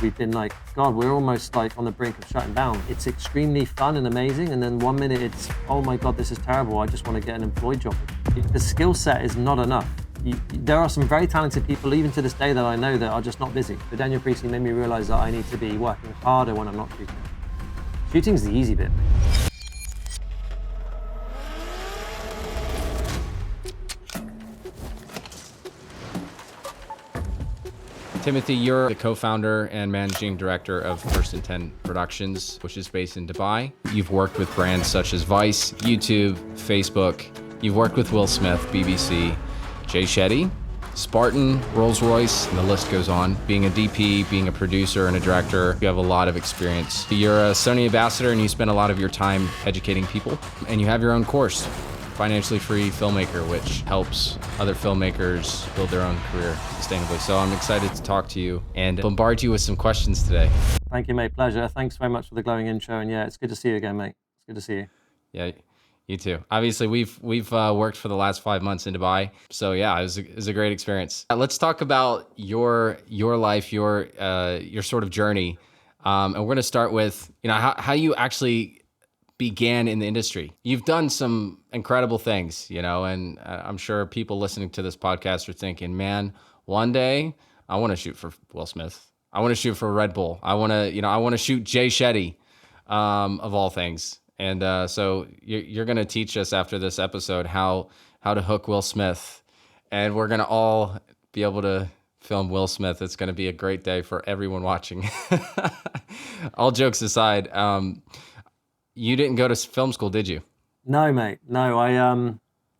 we've been like, God, we're almost like on the brink of shutting down. It's extremely fun and amazing. And then 1 minute it's, oh my God, this is terrible. I just want to get an employed job. The skill set is not enough. There are some very talented people, even to this day, that I know that are just not busy. But Daniel Priestley made me realize that I need to be working harder when I'm not shooting. Shooting's the easy bit. Timothy, you're the co-founder and managing director of First and 10 Productions, which is based in Dubai. You've worked with brands such as Vice, YouTube, Facebook. You've worked with Will Smith, BBC, Jay Shetty, Spartan, Rolls-Royce, and the list goes on. Being a DP, being a producer and a director, you have a lot of experience. You're a Sony ambassador and you spend a lot of your time educating people. And you have your own course, Financially Free Filmmaker, which helps other filmmakers build their own career sustainably. So I'm excited to talk to you and bombard you with some questions today. Thank you, mate. Pleasure. Thanks very much for the glowing intro. And yeah, it's good to see you again, mate. It's good to see you. Yeah, you too. Obviously, we've worked for the last 5 months in Dubai. So yeah, it was a great experience. Let's talk about your life, your sort of journey. And we're going to start with, how you actually began in the industry. You've done some incredible things, and I'm sure people listening to this podcast are thinking, man, one day I want to shoot for Will Smith. I want to shoot for Red Bull. I want to shoot Jay Shetty, of all things. And so you're going to teach us after this episode how to hook Will Smith, and we're going to all be able to film Will Smith. It's going to be a great day for everyone watching. All jokes aside, you didn't go to film school, did you? No, mate. No,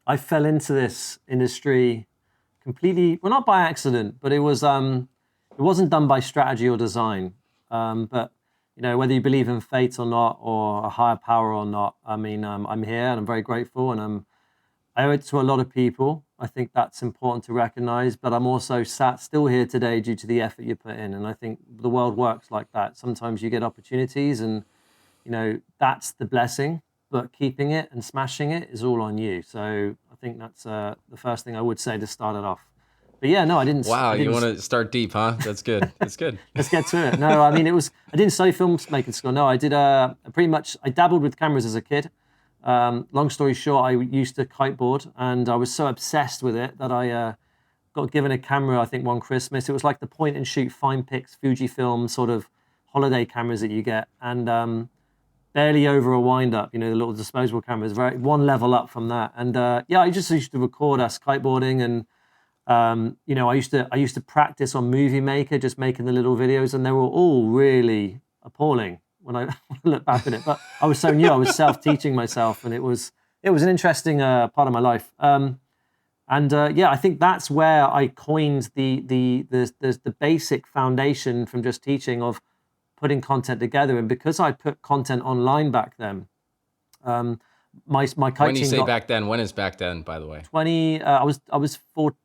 I fell into this industry completely, well, not by accident, but it wasn't done by strategy or design. But whether you believe in fate or not, or a higher power or not, I'm here and I'm very grateful, and I owe it to a lot of people. I think that's important to recognize, but I'm also still here today due to the effort you put in. And I think the world works like that. Sometimes you get opportunities and that's the blessing, but keeping it and smashing it is all on you. So I think that's the first thing I would say to start it off. But yeah, no, I didn't. Wow, you want to start deep, huh? That's good. That's good. Let's get to it. No, I didn't study filmmaking school. No, I did I dabbled with cameras as a kid. Long story short, I used to kiteboard, and I was so obsessed with it that I got given a camera, I think, one Christmas. It was like the point and shoot Finepix Fujifilm sort of holiday cameras that you get. And barely over a wind-up, the little disposable cameras, one level up from that. And I just used to record us kiteboarding, and I used to practice on Movie Maker, just making the little videos, and they were all really appalling when I look back at it. But I was so new, I was self-teaching myself, and it was an interesting part of my life. I think that's where I coined the basic foundation from just teaching of putting content together. And because I put content online back then, my coaching. When you say back then, when is back then, by the way? I was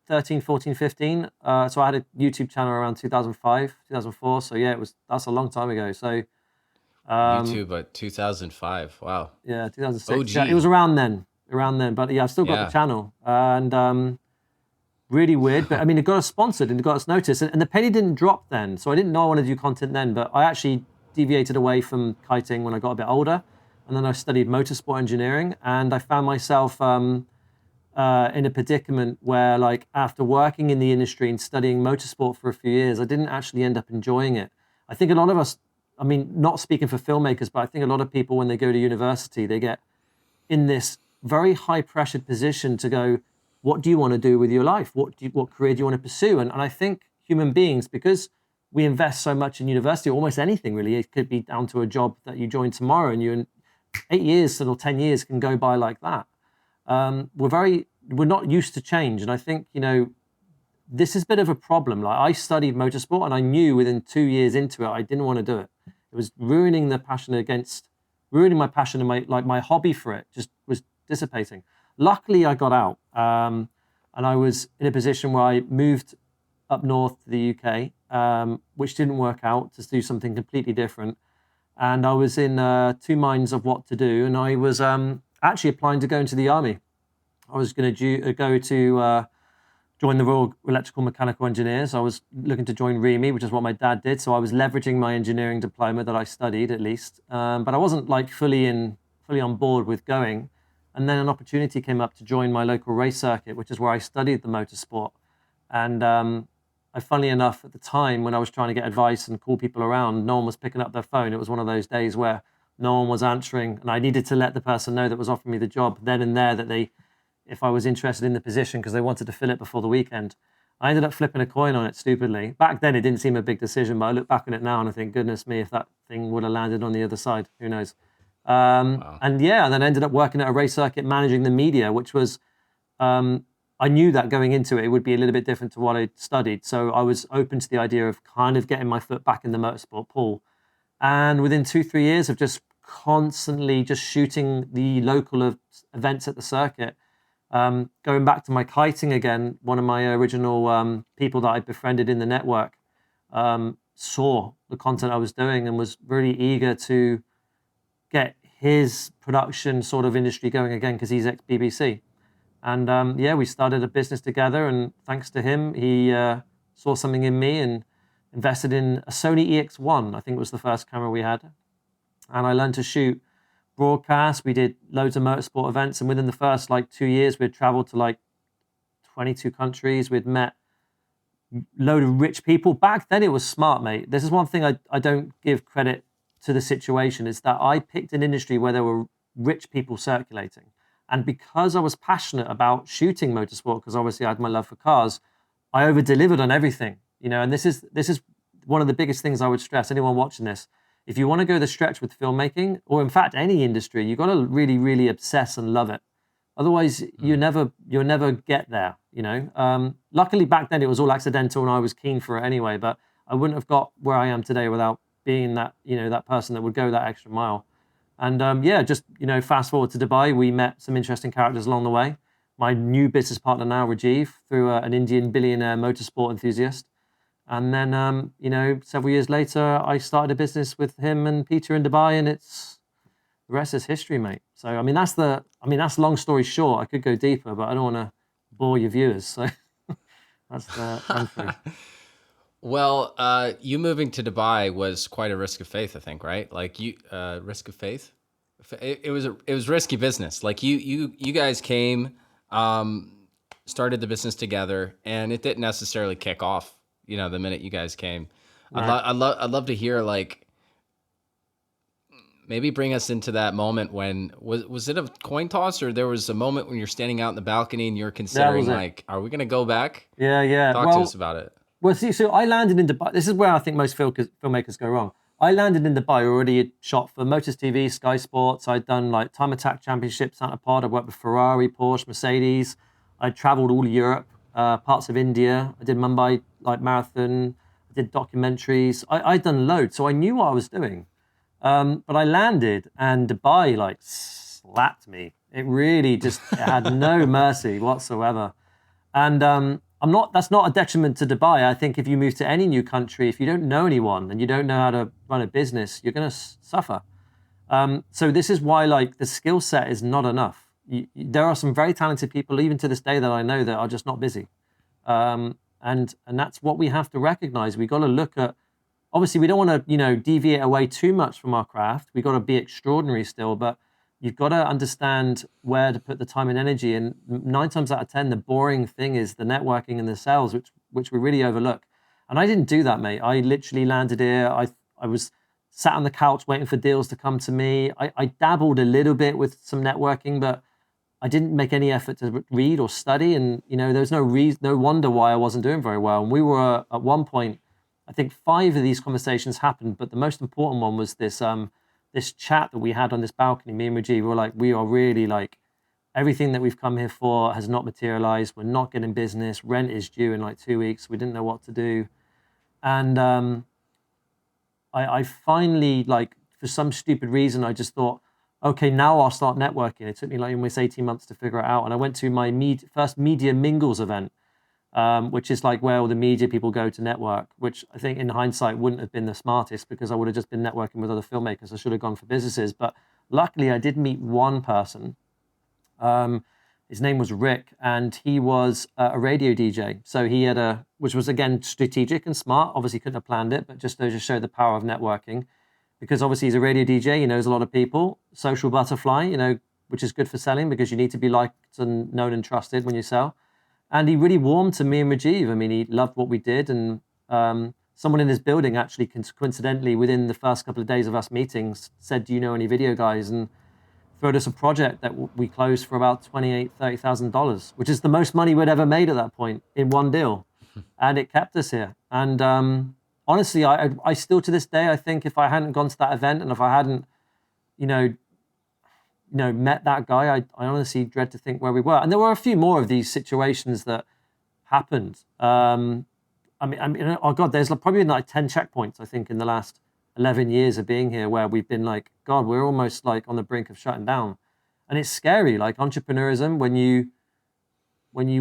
13, 14, 15. So I had a YouTube channel around 2005, 2004. So yeah, that's a long time ago. So YouTube, but 2005. Wow. Yeah, 2006. OG. Yeah, it was around then. But yeah, I've still got the channel, and really weird. But it got us sponsored and it got us noticed, and the penny didn't drop then. So I didn't know I wanted to do content then, but I actually deviated away from kiting when I got a bit older, and then I studied motorsport engineering, and I found myself in a predicament where, like, after working in the industry and studying motorsport for a few years, I didn't actually end up enjoying it. I think a lot of us, not speaking for filmmakers, but I think a lot of people, when they go to university, they get in this very high pressured position to go, what do you want to do with your life? What career do you want to pursue? And I think human beings, because we invest so much in university, almost anything really, it could be down to a job that you join tomorrow, and you in 8 years or 10 years can go by like that. We're not used to change. And I think, this is a bit of a problem. Like, I studied motorsport, and I knew within 2 years into it, I didn't want to do it. It was ruining my passion, and my hobby for it just was dissipating. Luckily, I got out, and I was in a position where I moved up north to the UK, which didn't work out, to do something completely different. And I was in two minds of what to do, and I was actually applying to go into the army. I was going to go to joined the Royal Electrical Mechanical Engineers. I was looking to join REME, which is what my dad did. So I was leveraging my engineering diploma that I studied at least, but I wasn't like fully on board with going. And then an opportunity came up to join my local race circuit, which is where I studied the motorsport. And funnily enough, at the time when I was trying to get advice and call people around, no one was picking up their phone. It was one of those days where no one was answering, and I needed to let the person know that was offering me the job then and there that if I was interested in the position, because they wanted to fill it before the weekend. I ended up flipping a coin on it stupidly. Back then, it didn't seem a big decision, but I look back on it now and I think, goodness me, if that thing would have landed on the other side, who knows? Wow. And then I ended up working at a race circuit managing the media, which was, I knew that going into it, it would be a little bit different to what I'd studied. So I was open to the idea of kind of getting my foot back in the motorsport pool. And within 2-3 years of just constantly just shooting the local events at the circuit, going back to my kiting again, one of my original people that I befriended in the network saw the content I was doing and was really eager to get his production sort of industry going again because he's ex-BBC. And we started a business together, and thanks to him, he saw something in me and invested in a Sony EX1, I think was the first camera we had. And I learned to shoot broadcast. We did loads of motorsport events, and within the first 2 years, we'd traveled to 22 countries. We'd met a load of rich people. Back then, it was smart, mate. This is one thing I don't give credit to the situation, is that I picked an industry where there were rich people circulating. And because I was passionate about shooting motorsport, because obviously I had my love for cars, I over-delivered on everything. And this is one of the biggest things I would stress, anyone watching this. If you want to go the stretch with filmmaking, or in fact any industry, you've got to really, really obsess and love it. Otherwise, you'll never get there. Luckily back then it was all accidental, and I was keen for it anyway. But I wouldn't have got where I am today without being that that person that would go that extra mile. And fast forward to Dubai, we met some interesting characters along the way. My new business partner now, Rajiv, through an Indian billionaire motorsport enthusiast. And then, several years later, I started a business with him and Peter in Dubai, and the rest is history, mate. So, that's long story short. I could go deeper, but I don't want to bore your viewers. So that's the run through. Well, you moving to Dubai was quite a risk of faith, I think, right? Risk of faith. It was risky business. You guys came, started the business together, and it didn't necessarily kick off. The minute you guys came, right. I'd love to hear maybe bring us into that moment when was it a coin toss, or there was a moment when you're standing out in the balcony and you're considering are we going to go back? Yeah. Talk to us about it. Well, see, so I landed in Dubai. This is where I think most filmmakers go wrong. I landed in Dubai, already had shot for Motors TV, Sky Sports. I'd done Time Attack Championship, Santa Pod. I worked with Ferrari, Porsche, Mercedes. I traveled all Europe, parts of India. I did Mumbai marathon. I did documentaries. I'd done loads, so I knew what I was doing. But I landed, and Dubai slapped me. It really it had no mercy whatsoever. And that's not a detriment to Dubai. I think if you move to any new country, if you don't know anyone and you don't know how to run a business, you're going to suffer. So this is why the skill set is not enough. There are some very talented people, even to this day, that I know that are just not busy. And that's what we have to recognize. We got to look at, obviously we don't want to, deviate away too much from our craft. We got to be extraordinary still, but you've got to understand where to put the time and energy. And 9 times out of 10, the boring thing is the networking and the sales, which we really overlook. And I didn't do that, mate. I literally landed here. I was sat on the couch waiting for deals to come to me. I dabbled a little bit with some networking, but I didn't make any effort to read or study. And, there's no wonder why I wasn't doing very well. And we were at one point, I think 5 of these conversations happened, but the most important one was this chat that we had on this balcony. Me and Rajiv were we are really everything that we've come here for has not materialized. We're not getting business. Rent is due in 2 weeks. We didn't know what to do. And I finally, for some stupid reason, I just thought, okay, now I'll start networking. It took me almost 18 months to figure it out. And I went to my first Media Mingles event, which is where all the media people go to network, which I think in hindsight wouldn't have been the smartest, because I would have just been networking with other filmmakers. I should have gone for businesses. But luckily I did meet one person. His name was Rick, and he was a radio DJ. So he had which was again strategic and smart. Obviously, couldn't have planned it, but just to show the power of networking. Because obviously he's a radio DJ, he knows a lot of people. Social butterfly, which is good for selling because you need to be liked and known and trusted when you sell. And he really warmed to me and Rajiv. I mean, he loved what we did, and someone in his building actually coincidentally within the first couple of days of us meetings said, "Do you know any video guys?" and throwed us a project that we closed for about $30,000, which is the most money we'd ever made at that point in one deal, and it kept us here. And honestly, I still to this day, I think if I hadn't gone to that event and if I hadn't, met that guy, I honestly dread to think where we were. And there were a few more of these situations that happened. I mean, oh God, there's probably been like 10 checkpoints, I think, in the last 11 years of being here where we've been like, God, we're almost like on the brink of shutting down. And it's scary, like entrepreneurism, when you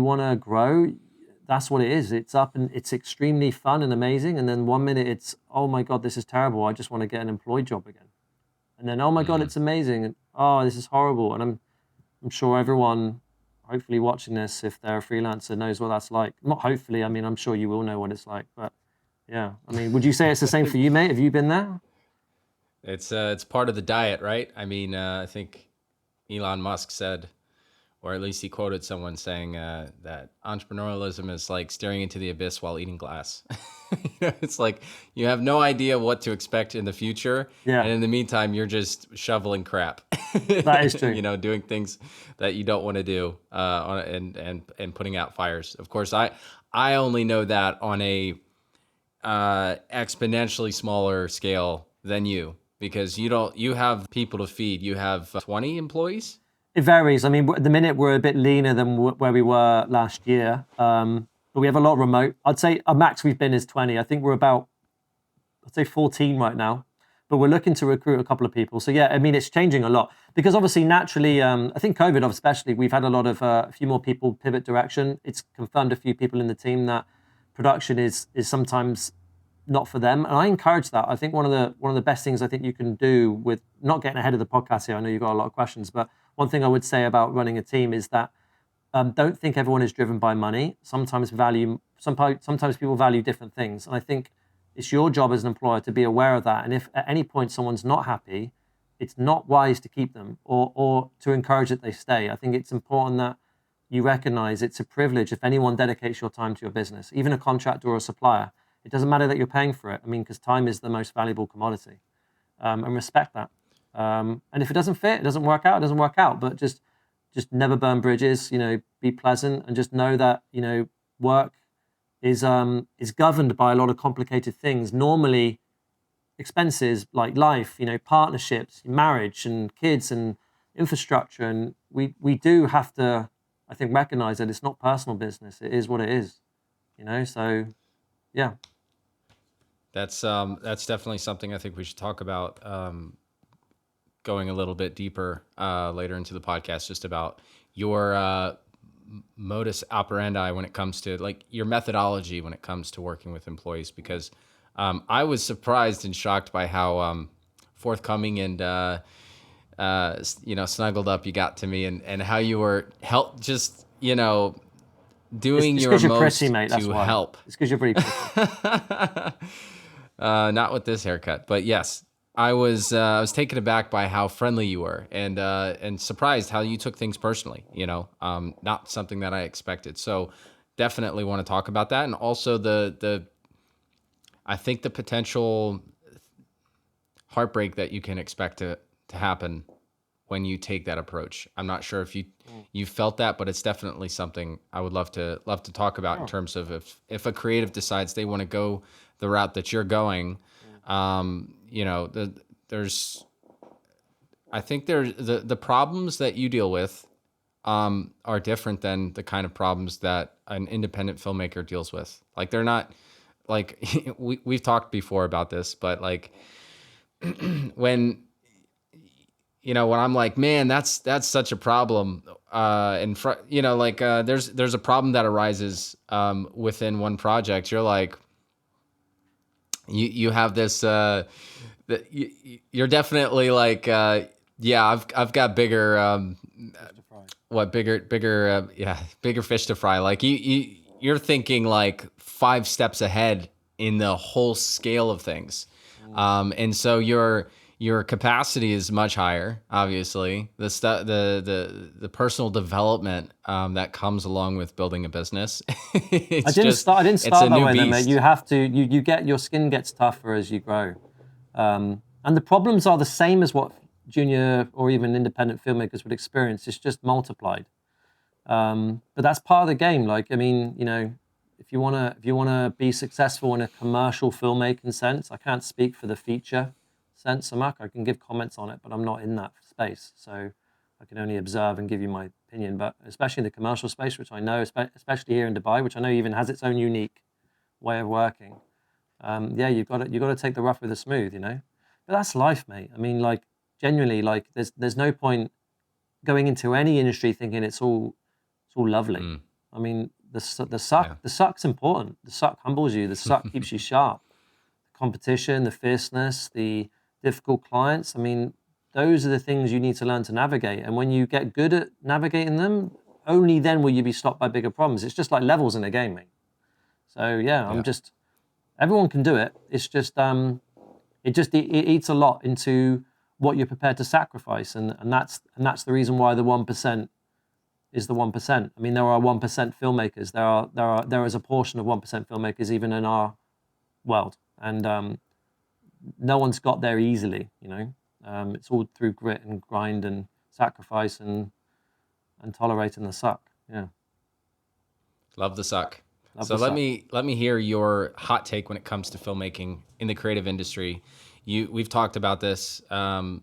want to grow, that's what it is. It's up and it's extremely fun and amazing. And then 1 minute it's, oh my God, this is terrible. I just want to get an employed job again. And then, oh my God, it's amazing. And oh, this is horrible. And I'm sure everyone hopefully watching this, if they're a freelancer, knows what that's like. Not hopefully, I mean, I'm sure you will know what it's like, but yeah. I mean, would you say it's the same for you, mate? Have you been there? It's part of the diet, right? I mean, I think Elon Musk said, or at least he quoted someone saying that entrepreneurialism is like staring into the abyss while eating glass. It's like you have no idea what to expect in the future. Yeah. And in the meantime, you're just shoveling crap. That is true. Doing things that you don't want to do and putting out fires. Of course, I only know that on a exponentially smaller scale than you, because you have people to feed. You have 20 employees? It varies. I mean, at the minute we're a bit leaner than where we were last year, but we have a lot remote. I'd say a max we've been is 20. I think we're about, I'd say 14 right now, but we're looking to recruit a couple of people. So yeah, I mean, it's changing a lot because obviously naturally, I think COVID especially, we've had a lot of, a few more people pivot direction. It's confirmed a few people in the team that production is sometimes not for them. And I encourage that. I think one of the best things I think you can do with, not getting ahead of the podcast here, I know you've got a lot of questions, but one thing I would say about running a team is that don't think everyone is driven by money. Sometimes people value different things. And I think it's your job as an employer to be aware of that. And if at any point someone's not happy, it's not wise to keep them or to encourage that they stay. I think it's important that you recognize it's a privilege if anyone dedicates your time to your business, even a contractor or a supplier. It doesn't matter that you're paying for it. I mean, because time is the most valuable commodity, and respect that. And if it doesn't fit, it doesn't work out, it doesn't work out. But just never burn bridges, be pleasant and just know that, work is governed by a lot of complicated things. Normally expenses like life, partnerships, marriage and kids and infrastructure. And we do have to, I think, recognize that it's not personal business. It is what it is, so yeah. That's definitely something I think we should talk about, going a little bit deeper later into the podcast, just about your modus operandi when it comes to like your methodology when it comes to working with employees, because I was surprised and shocked by how forthcoming and snuggled up you got to me, and how you were doing your most pretty, mate. That's to why. help. It's because you're pretty pretty. Not with this haircut, but yes, I was taken aback by how friendly you were, and surprised how you took things personally. Not something that I expected. So definitely want to talk about that, and also I think the potential heartbreak that you can expect to happen when you take that approach. I'm not sure if you felt that, but it's definitely something I would love to talk about in terms of if a creative decides they want to go the route that you're going. I think the problems that you deal with are different than the kind of problems that an independent filmmaker deals with. Like they're not like we've talked before about this, but like when I'm like, man, that's such a problem. There's a problem that arises within one project. You're like, you have this. You're definitely like, yeah, I've got bigger. what bigger fish to fry. Like you're thinking like 5 steps ahead in the whole scale of things. And so your capacity is much higher, obviously. The personal development that comes along with building a business. I didn't start it's a that new way, though, mate. beast. You have to. You get your skin gets tougher as you grow, and the problems are the same as what junior or even independent filmmakers would experience. It's just multiplied. But that's part of the game. Like, I mean, you know, if you wanna be successful in a commercial filmmaking sense, I can't speak for the feature sense so much. I can give comments on it, but I'm not in that space, so I can only observe and give you my opinion. But especially in the commercial space, which I know, especially here in Dubai, which I know even has its own unique way of working. Yeah, you've got to take the rough with the smooth, you know. But that's life, mate. I mean, like genuinely, like there's no point going into any industry thinking it's all lovely. I mean, the suck's important. The suck humbles you. The suck keeps you sharp. The competition, the fierceness, the difficult clients. I mean, those are the things you need to learn to navigate. And when you get good at navigating them, only then will you be stopped by bigger problems. It's just like levels in a game, mate. So yeah, everyone can do it. It's just it eats a lot into what you're prepared to sacrifice, and that's the reason why the 1% is the 1%. I mean, there are 1% filmmakers. There is a portion of 1% filmmakers even in our world, and no one's got there easily. You know, it's all through grit and grind and sacrifice and tolerating the suck. Yeah, Love the suck. love So the suck. let me hear your hot take when it comes to filmmaking in the creative industry. We've talked about this and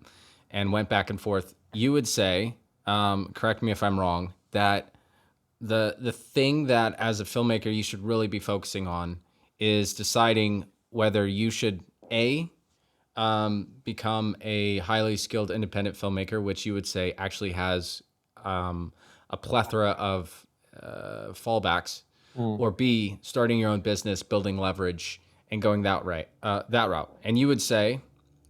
went back and forth. You would say, correct me if I'm wrong, that the thing that as a filmmaker you should really be focusing on is deciding whether you should become a highly skilled independent filmmaker, which you would say actually has a plethora of fallbacks, or B, starting your own business, building leverage, and going that route. And you would say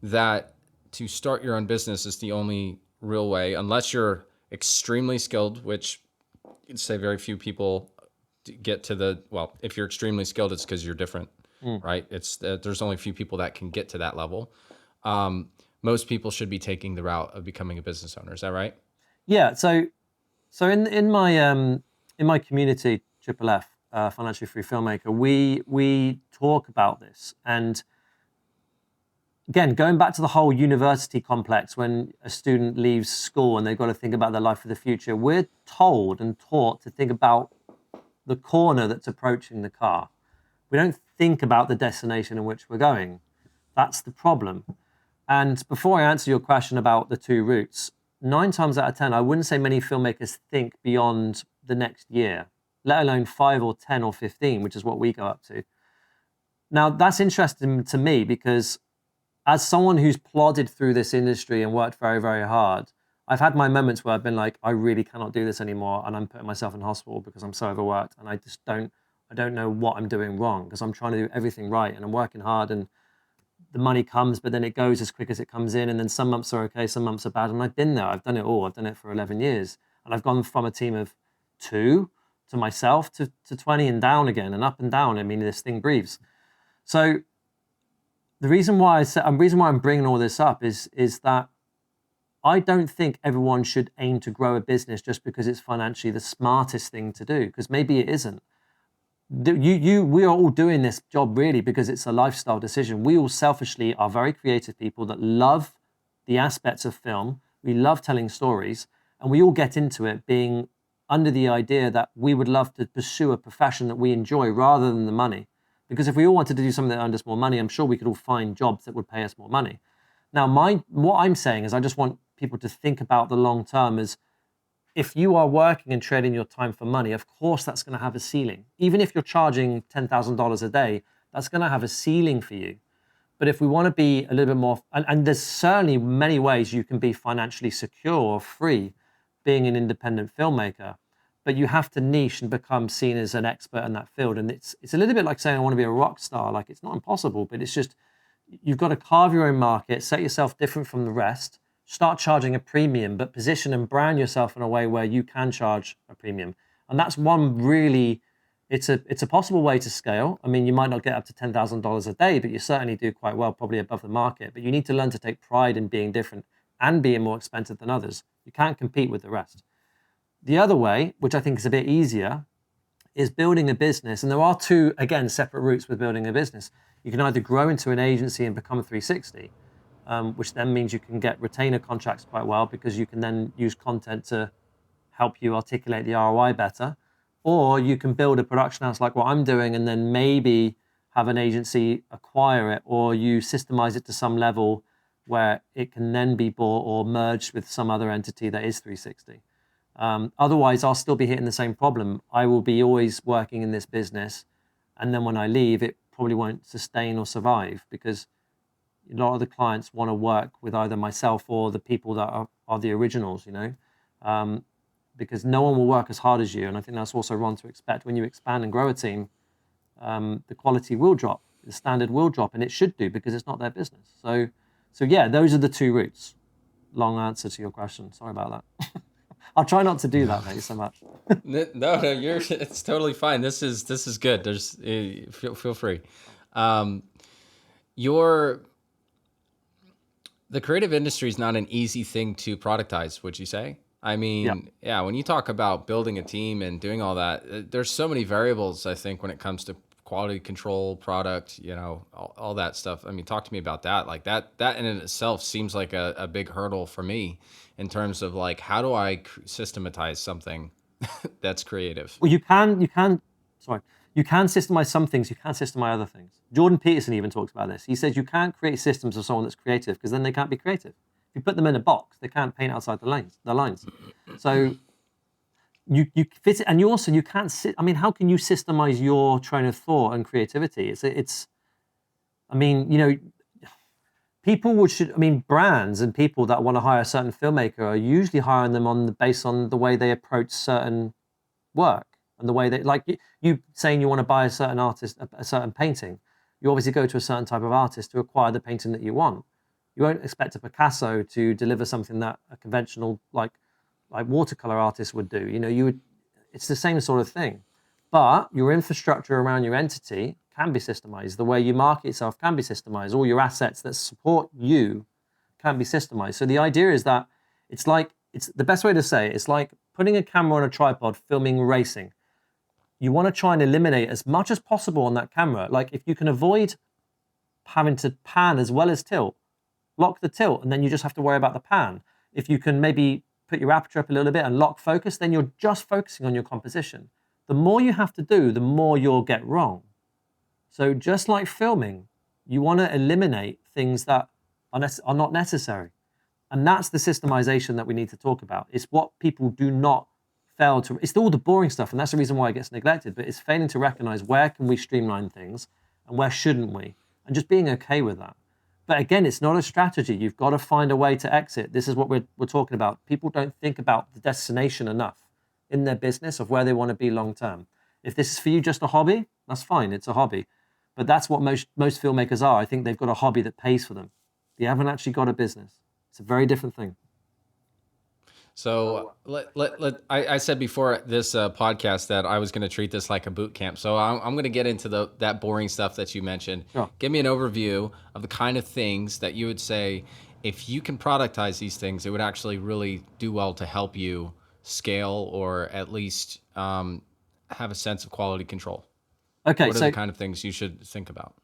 that to start your own business is the only real way, unless you're extremely skilled, which you'd say very few people get to the, well, if you're extremely skilled, it's because you're different, right? There's only a few people that can get to that level. Most people should be taking the route of becoming a business owner. Is that right? Yeah. So in my community, Triple F, Financially Free Filmmaker, we talk about this. And again, going back to the whole university complex, when a student leaves school and they've got to think about their life for the future, we're told and taught to think about the corner that's approaching the car. We don't think about the destination in which we're going. That's the problem. And before I answer your question about the two routes, 9 times out of 10, I wouldn't say many filmmakers think beyond the next year, let alone 5 or 10 or 15, which is what we go up to. Now, that's interesting to me because as someone who's plodded through this industry and worked very, very hard, I've had my moments where I've been like, I really cannot do this anymore, and I'm putting myself in hospital because I'm so overworked, and I don't know what I'm doing wrong because I'm trying to do everything right, and I'm working hard, and the money comes, but then it goes as quick as it comes in, and then some months are okay, some months are bad, and I've been there. I've done it all. I've done it for 11 years, and I've gone from a team of 2 to myself to 20 and down again, and up and down. I mean, this thing breathes. So the reason why I'm bringing all this up is that I don't think everyone should aim to grow a business just because it's financially the smartest thing to do, because maybe it isn't. We are all doing this job really because it's a lifestyle decision. We all selfishly are very creative people that love the aspects of film. We love telling stories, and we all get into it being under the idea that we would love to pursue a profession that we enjoy rather than the money. Because if we all wanted to do something that earned us more money, I'm sure we could all find jobs that would pay us more money. Now, what I'm saying is I just want people to think about the long term as if you are working and trading your time for money, of course that's going to have a ceiling. Even if you're charging $10,000 a day, that's going to have a ceiling for you. But if we want to be a little bit more, and there's certainly many ways you can be financially secure or free being an independent filmmaker, but you have to niche and become seen as an expert in that field. And it's a little bit like saying I want to be a rock star. Like, it's not impossible, but it's just, you've got to carve your own market, set yourself different from the rest, start charging a premium, but position and brand yourself in a way where you can charge a premium. And that's one really, it's a possible way to scale. I mean, you might not get up to $10,000 a day, but you certainly do quite well, probably above the market. But you need to learn to take pride in being different and being more expensive than others. You can't compete with the rest. The other way, which I think is a bit easier, is building a business. And there are two, again, separate routes with building a business. You can either grow into an agency and become a 360, which then means you can get retainer contracts quite well because you can then use content to help you articulate the ROI better. Or you can build a production house like what I'm doing and then maybe have an agency acquire it, or you systemize it to some level where it can then be bought or merged with some other entity that is 360. Otherwise, I'll still be hitting the same problem. I will be always working in this business, and then when I leave, it probably won't sustain or survive because a lot of the clients want to work with either myself or the people that are the originals, you know, because no one will work as hard as you. And I think that's also wrong to expect. When you expand and grow a team, the quality will drop, the standard will drop, and it should do because it's not their business. So yeah, those are the two routes. Long answer to your question. Sorry about that. I'll try not to do that, mate, so much. No, it's totally fine. This is good. There's feel free. The creative industry is not an easy thing to productize, would you say? I mean, yeah, when you talk about building a team and doing all that, there's so many variables, I think, when it comes to quality control, product, you know, all that stuff. I mean, talk to me about that. Like that in itself seems like a big hurdle for me in terms of like, how do I systematize something that's creative? Well, you can systemize some things, you can't systemize other things. Jordan Peterson even talks about this. He says you can't create systems of someone that's creative because then they can't be creative. If you put them in a box, they can't paint outside the lines. So you fit it, and you can't sit. I mean, how can you systemize your train of thought and creativity? I mean, you know, brands and people that want to hire a certain filmmaker are usually hiring them based on the way they approach certain work and the way they, like you saying you want to buy a certain artist, a certain painting, you obviously go to a certain type of artist to acquire the painting that you want. You won't expect a Picasso to deliver something that a conventional like watercolor artist would do. You know, it's the same sort of thing. But your infrastructure around your entity can be systemized. The way you market yourself can be systemized. All your assets that support you can be systemized. So the idea is that it's the best way to say it, it's like putting a camera on a tripod, filming racing. You want to try and eliminate as much as possible on that camera. Like if you can avoid having to pan as well as tilt, lock the tilt, and then you just have to worry about the pan. If you can maybe put your aperture up a little bit and lock focus, then you're just focusing on your composition. The more you have to do, the more you'll get wrong. So just like filming, you want to eliminate things that are not necessary. And that's the systemization that we need to talk about. It's what people do not fail to, it's all the boring stuff, and that's the reason why it gets neglected, but it's failing to recognize where can we streamline things and where shouldn't we, and just being okay with that. But again, it's not a strategy. You've got to find a way to exit. This is what we're talking about. People don't think about the destination enough in their business of where they want to be long term. If this is for you just a hobby, that's fine. It's a hobby. But that's what most filmmakers are. I think they've got a hobby that pays for them. They haven't actually got a business. It's a very different thing. So I said before this podcast that I was going to treat this like a boot camp. So I'm going to get into that boring stuff that you mentioned. Sure. Give me an overview of the kind of things that you would say, if you can productize these things, it would actually really do well to help you scale or at least have a sense of quality control. Okay, what are the kind of things you should think about?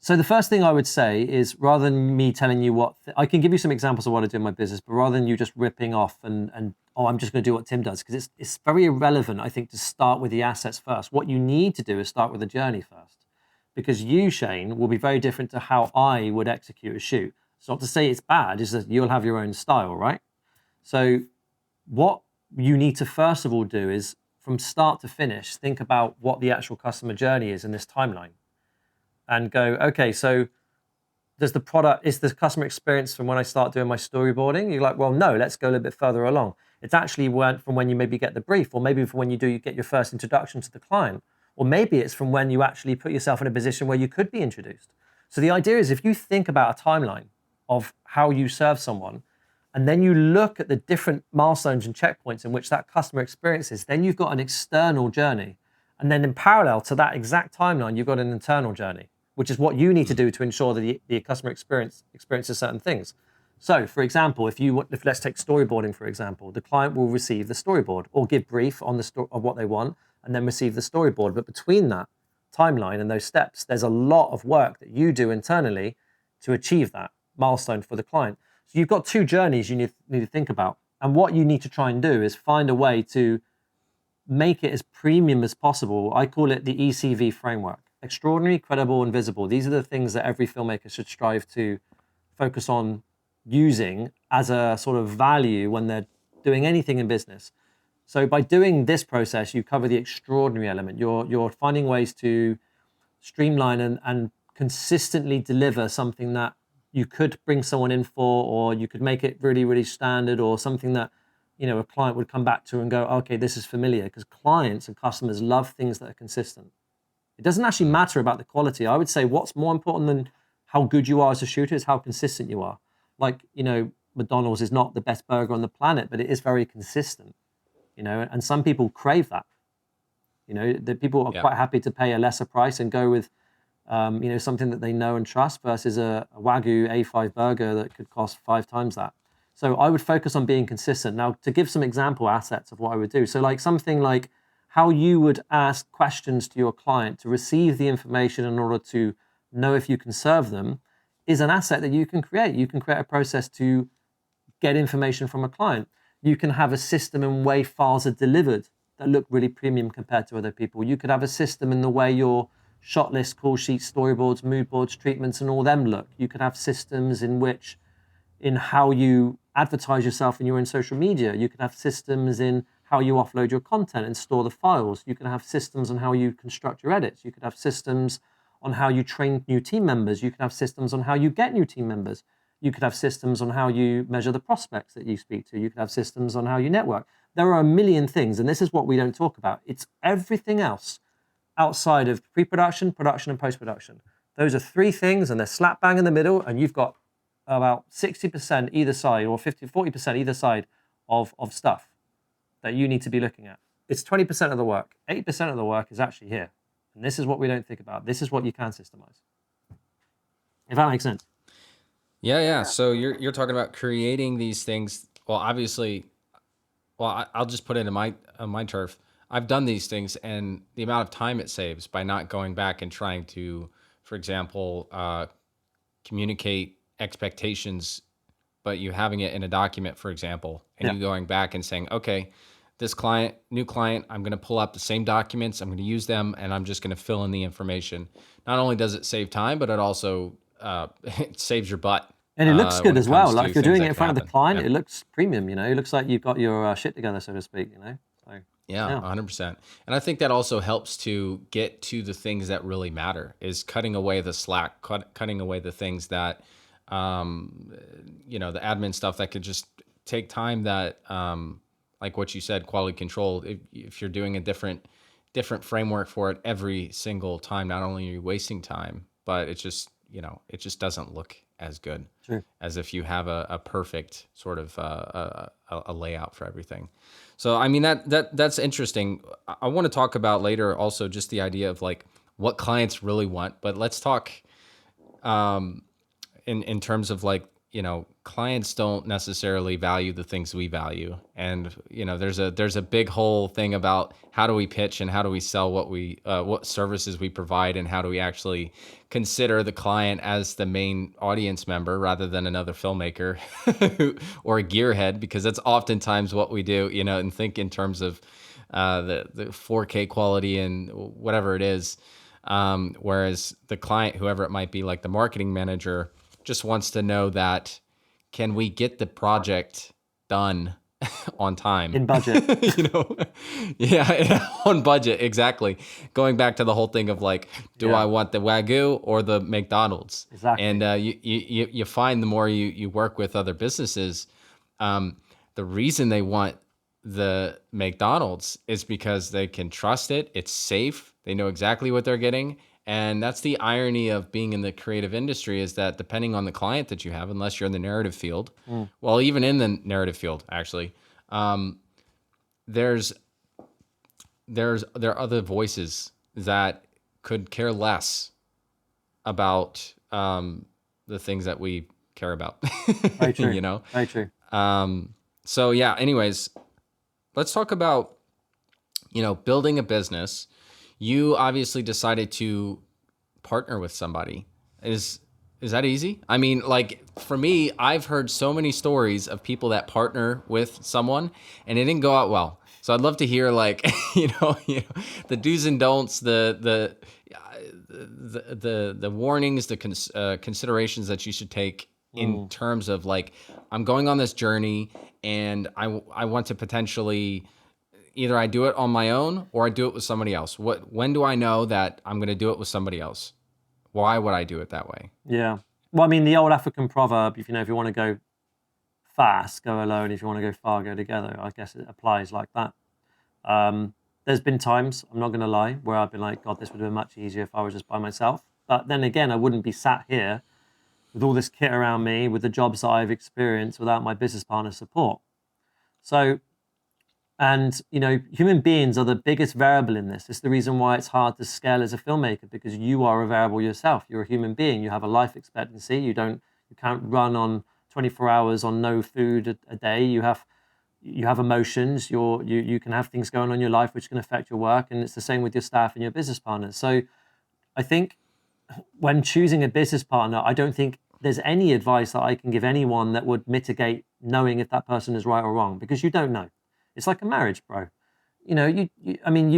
So the first thing I would say is, rather than me telling you I can give you some examples of what I do in my business, but rather than you just ripping off and I'm just going to do what Tim does, because it's very irrelevant, I think, to start with the assets first. What you need to do is start with the journey first, because you, Shane, will be very different to how I would execute a shoot. It's not to say it's bad, it's that you'll have your own style, right? So what you need to first of all do is, from start to finish, think about what the actual customer journey is in this timeline. And go, okay, so is the customer experience from when I start doing my storyboarding? You're like, well, no, let's go a little bit further along. It's actually from when you maybe get the brief, or maybe from when you get your first introduction to the client, or maybe it's from when you actually put yourself in a position where you could be introduced. So the idea is, if you think about a timeline of how you serve someone, and then you look at the different milestones and checkpoints in which that customer experiences, then you've got an external journey. And then in parallel to that exact timeline, you've got an internal journey, which is what you need to do to ensure that the customer experiences certain things. So, for example, if let's take storyboarding, for example, the client will receive the storyboard or give brief on of what they want and then receive the storyboard. But between that timeline and those steps, there's a lot of work that you do internally to achieve that milestone for the client. So you've got two journeys you need to think about. And what you need to try and do is find a way to make it as premium as possible. I call it the ECV framework: extraordinary, credible, and visible. These are the things that every filmmaker should strive to focus on using as a sort of value when they're doing anything in business. So by doing this process, you cover the extraordinary element. You're finding ways to streamline and consistently deliver something that you could bring someone in for, or you could make it really, really standard, or something that, you know, a client would come back to and go, okay, this is familiar, because clients and customers love things that are consistent. It doesn't actually matter about the quality. I would say what's more important than how good you are as a shooter is how consistent you are. Like, you know, McDonald's is not the best burger on the planet, but it is very consistent, you know, and some people crave that. You know, the people are quite happy to pay a lesser price and go with, you know, something that they know and trust versus a Wagyu A5 burger that could cost 5 times that. So I would focus on being consistent. Now, to give some example assets of what I would do. So like something like how you would ask questions to your client to receive the information in order to know if you can serve them is an asset that you can create. You can create a process to get information from a client. You can have a system in way files are delivered that look really premium compared to other people. You could have a system in the way your shot list, call sheets, storyboards, mood boards, treatments, and all them look. You could have systems in how you advertise yourself and you're in social media. You could have systems in how you offload your content and store the files. You can have systems on how you construct your edits. You could have systems on how you train new team members. You could have systems on how you get new team members. You could have systems on how you measure the prospects that you speak to. You could have systems on how you network. There are a million things, and this is what we don't talk about. It's everything else outside of pre-production, production, and post-production. Those are 3 things, and they're slap bang in the middle, and you've got about 60% either side, or 40% either side of stuff that you need to be looking at. It's 20% of the work. 80% of the work is actually here. And this is what we don't think about. This is what you can systemize. If that makes sense. Yeah. So you're talking about creating these things. Well, obviously, I'll just put it in my turf. I've done these things, and the amount of time it saves by not going back and trying to, for example, communicate expectations, but you having it in a document, for example, and you going back and saying, okay, this new client, I'm going to pull up the same documents, I'm going to use them, and I'm just going to fill in the information. Not only does it save time, but it also it saves your butt. And it looks good as well. Like if you're doing it in front of the client, it looks premium, you know, it looks like you've got your shit together, so to speak, you know. So, yeah, 100%. And I think that also helps to get to the things that really matter, is cutting away the slack, cutting away the things that, you know, the admin stuff that could just take time that, like what you said, quality control. If you're doing a different framework for it every single time, not only are you wasting time, but it just, you know, it just doesn't look as good as if you have a perfect sort of a layout for everything. So, I mean, that's interesting. I want to talk about later also just the idea of like what clients really want, but let's talk in terms of like, you know, clients don't necessarily value the things we value. And, you know, there's a big whole thing about how do we pitch and how do we sell what services we provide, and how do we actually consider the client as the main audience member rather than another filmmaker or a gearhead, because that's oftentimes what we do, you know, and think in terms of the 4K quality and whatever it is. Whereas the client, whoever it might be, like the marketing manager, just wants to know that, can we get the project done on time? In budget. You know? Yeah, on budget, exactly. Going back to the whole thing of like, do I want the Wagyu or the McDonald's? Exactly. And you find the more you work with other businesses, the reason they want the McDonald's is because they can trust it, it's safe, they know exactly what they're getting, And that's the irony of being in the creative industry, is that depending on the client that you have, unless you're in the narrative field, well, even in the narrative field, actually, there's there are other voices that could care less about the things that we care about. Very true. You know? Very true. So yeah, anyways, let's talk about, building a business. You obviously decided to partner with somebody. Is that easy? I mean, like for me, I've heard so many stories of people that partner with someone and it didn't go out well. So I'd love to hear like, the do's and don'ts, the warnings, the considerations that you should take in terms of like, I'm going on this journey and I want to potentially either I do it on my own or I do it with somebody else. When do I know that I'm going to do it with somebody else? Why would I do it that way? Yeah. Well, I mean, the old African proverb, if you want to go fast, go alone. If you want to go far, go together. I guess it applies like that. There's been times, I'm not going to lie, where I've been like, God, this would have been much easier if I was just by myself. But then again, I wouldn't be sat here with all this kit around me, with the jobs that I've experienced without my business partner's support. So, and human beings are the biggest variable in this. It's the reason why it's hard to scale as a filmmaker, because you are a variable yourself. You're a human being. You have a life expectancy. You can't run on 24 hours on no food a day. You have emotions. You can have things going on in your life which can affect your work, and it's the same with your staff and your business partners. So I think when choosing a business partner, I don't think there's any advice that I can give anyone that would mitigate knowing if that person is right or wrong, because you don't know. It's like a marriage, bro. You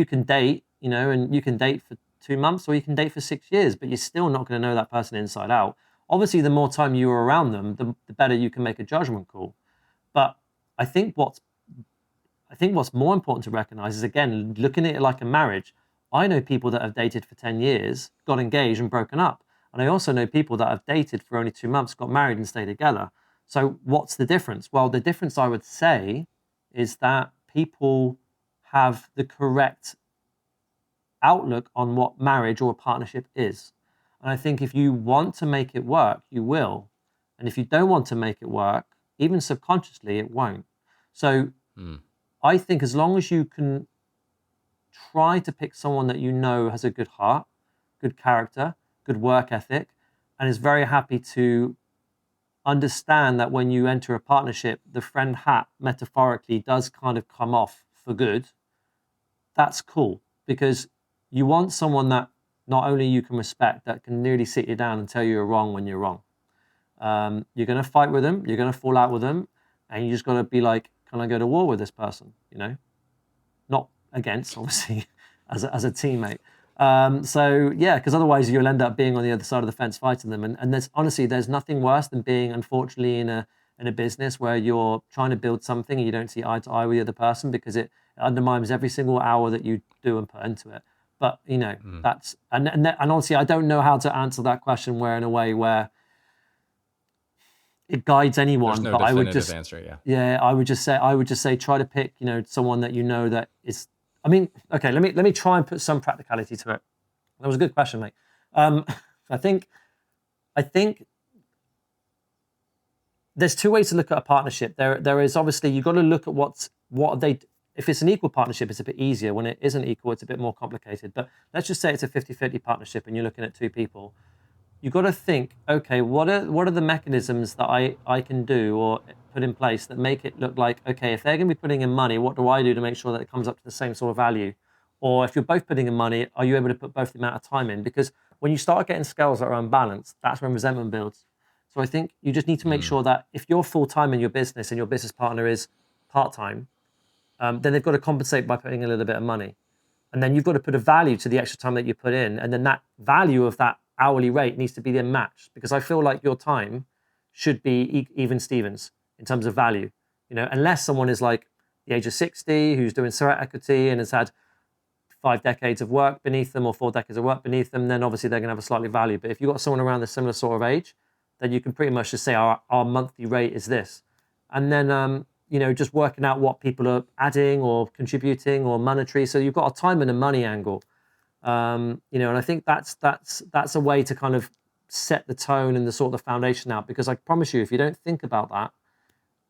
can date, and you can date for 2 months or you can date for 6 years, but you're still not going to know that person inside out. Obviously, the more time you are around them, the better you can make a judgment call. But I think what's more important to recognize is, again, looking at it like a marriage. I know people that have dated for 10 years, got engaged and broken up. And I also know people that have dated for only 2 months, got married and stayed together. So what's the difference? Well, the difference I would say is that people have the correct outlook on what marriage or a partnership is. And I think if you want to make it work, you will. And if you don't want to make it work, even subconsciously, it won't. So I think as long as you can try to pick someone that has a good heart, good character, good work ethic, and is very happy to understand that when you enter a partnership, the friend hat metaphorically does kind of come off for good, that's cool, because you want someone that not only you can respect, that can nearly sit you down and tell you you're wrong when you're wrong. You're going to fight with them, you're going to fall out with them, and you just got to be like, can I go to war with this person? Not against, obviously, as a teammate. Because otherwise you'll end up being on the other side of the fence fighting them. And there's nothing worse than being, unfortunately, in a business where you're trying to build something and you don't see eye to eye with the other person, because it undermines every single hour that you do and put into it. But that's and honestly, I don't know how to answer that question in a way where it guides anyone. There's no but I would definitive just answer. Yeah, I would just say try to pick someone that that is. I mean, okay, let me try and put some practicality to it. That was a good question, mate. I think there's two ways to look at a partnership. There is obviously, you've got to look at what are they. If it's an equal partnership, it's a bit easier. When it isn't equal, it's a bit more complicated. But let's just say it's a 50-50 partnership and you're looking at two people. You've got to think, okay, what are the mechanisms that I can do or put in place that make it look like, okay, if they're going to be putting in money, what do I do to make sure that it comes up to the same sort of value? Or if you're both putting in money, are you able to put both the amount of time in? Because when you start getting scales that are unbalanced, that's when resentment builds. So I think you just need to make sure that if you're full-time in your business and your business partner is part-time, then they've got to compensate by putting a little bit of money. And then you've got to put a value to the extra time that you put in. And then that value of that hourly rate needs to be then matched, because I feel like your time should be even Stevens in terms of value. Unless someone is like the age of 60, who's doing sweat equity and has had 5 decades of work beneath them or 4 decades of work beneath them, then obviously they're going to have a slightly value. But if you've got someone around the similar sort of age, then you can pretty much just say our monthly rate is this. And then, just working out what people are adding or contributing or monetary. So you've got a time and a money angle. And I think that's a way to kind of set the tone and the sort of foundation out, because I promise you, if you don't think about that,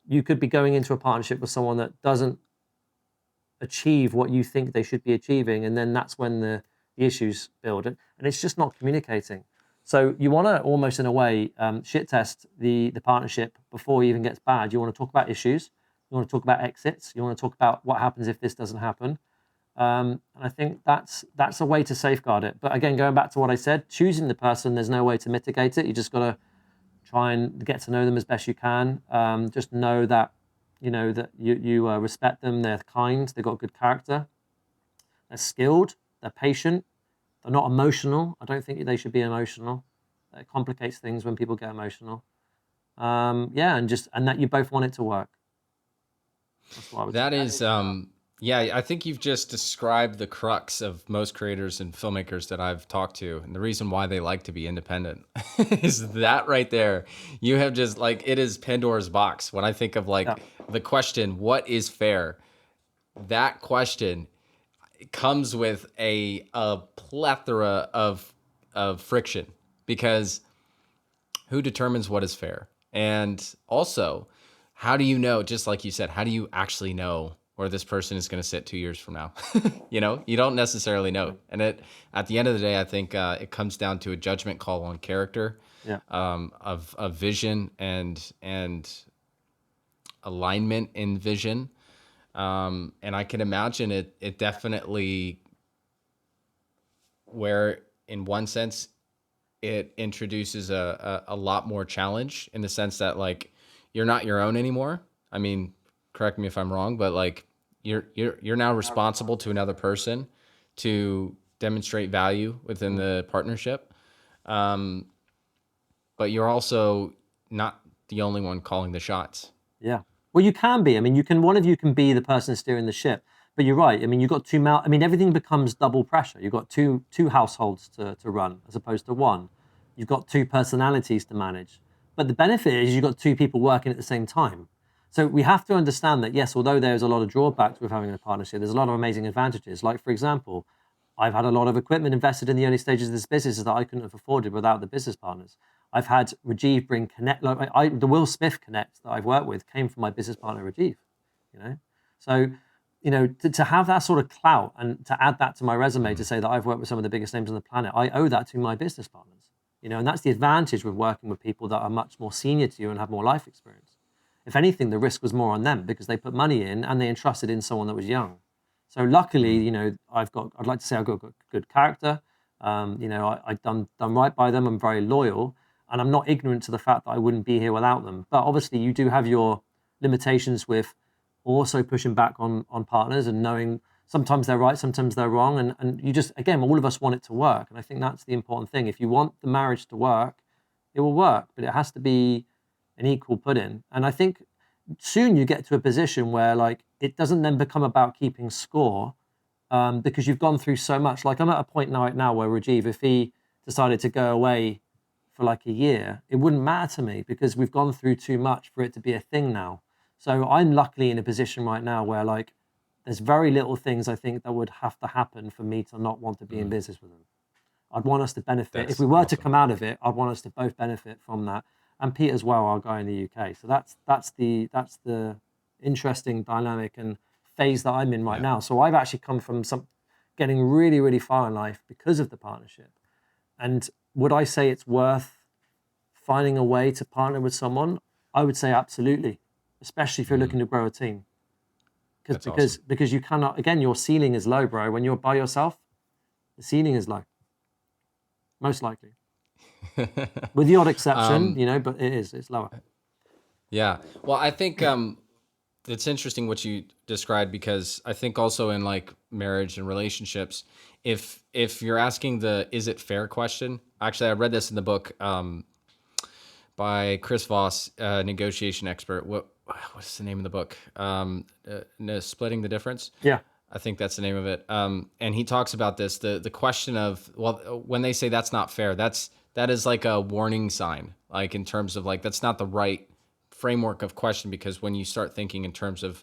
you could be going into a partnership with someone that doesn't achieve what you think they should be achieving, and then that's when the issues build, and it's just not communicating. So you want to almost, in a way, shit test the partnership before it even gets bad. You want to talk about issues, you want to talk about exits, you want to talk about what happens if this doesn't happen. And I think that's a way to safeguard it. But again, going back to what I said, choosing the person, there's no way to mitigate it. You just got to try and get to know them as best you can. Just know that that you respect them. They're kind. They've got good character. They're skilled. They're patient. They're not emotional. I don't think they should be emotional. It complicates things when people get emotional. Yeah, and that you both want it to work. That's what I would say. That is. Yeah, I think you've just described the crux of most creators and filmmakers that I've talked to. And the reason why they like to be independent is that right there. You have just it is Pandora's box. When I think of the question, what is fair? That question comes with a plethora of friction, because who determines what is fair? And also, how do you know, just like you said, how do you actually know where this person is going to sit 2 years from now? You don't necessarily know. And at the end of the day, I think it comes down to a judgment call on character, of vision and alignment in vision. And I can imagine it definitely, where in one sense it introduces a lot more challenge, in the sense that you're not your own anymore. I mean, correct me if I'm wrong, but you're now responsible to another person to demonstrate value within the partnership. But you're also not the only one calling the shots. Yeah. Well, you can be. I mean, one of you can be the person steering the ship. But you're right. I mean, you've got everything becomes double pressure. You've got two households to run as opposed to one. You've got two personalities to manage. But the benefit is you've got two people working at the same time. So we have to understand that, yes, although there's a lot of drawbacks with having a partnership, there's a lot of amazing advantages. Like, for example, I've had a lot of equipment invested in the early stages of this business that I couldn't have afforded without the business partners. I've had Rajiv bring Connect, the Will Smith Connect that I've worked with came from my business partner, Rajiv, So, to have that sort of clout and to add that to my resume to say that I've worked with some of the biggest names on the planet, I owe that to my business partners, and that's the advantage with working with people that are much more senior to you and have more life experience. If anything, the risk was more on them because they put money in and they entrusted in someone that was young. So luckily, I'd like to say I've got good character. I've done right by them. I'm very loyal, and I'm not ignorant to the fact that I wouldn't be here without them. But obviously, you do have your limitations with also pushing back on partners and knowing sometimes they're right, sometimes they're wrong. And you just, again, all of us want it to work. And I think that's the important thing. If you want the marriage to work, it will work, but it has to be an equal put-in. And I think soon you get to a position where it doesn't then become about keeping score, because you've gone through so much. I'm at a point right now where Rajiv, if he decided to go away for a year, it wouldn't matter to me because we've gone through too much for it to be a thing now. So I'm luckily in a position right now where there's very little things I think that would have to happen for me to not want to be in business with them. I'd want us to benefit. If we were to come out of it, I'd want us to both benefit from that. And Pete as well, our guy in the UK. So that's the interesting dynamic and phase that I'm in right now. So I've actually come from getting really, really far in life because of the partnership. And would I say it's worth finding a way to partner with someone? I would say absolutely, especially if you're looking to grow a team. Because you cannot, again, your ceiling is low, bro. When you're by yourself, the ceiling is low, most likely. With the odd exception, but it's lower. Yeah. Well, I think it's interesting what you described, because I think also in marriage and relationships, if you're asking the "is it fair" question, actually I read this in the book by Chris Voss, negotiation expert. What's the name of the book? Splitting the Difference. Yeah. I think that's the name of it. And he talks about this, the question of, well, when they say that's not fair, that is a warning sign, in terms of that's not the right framework of question, because when you start thinking in terms of,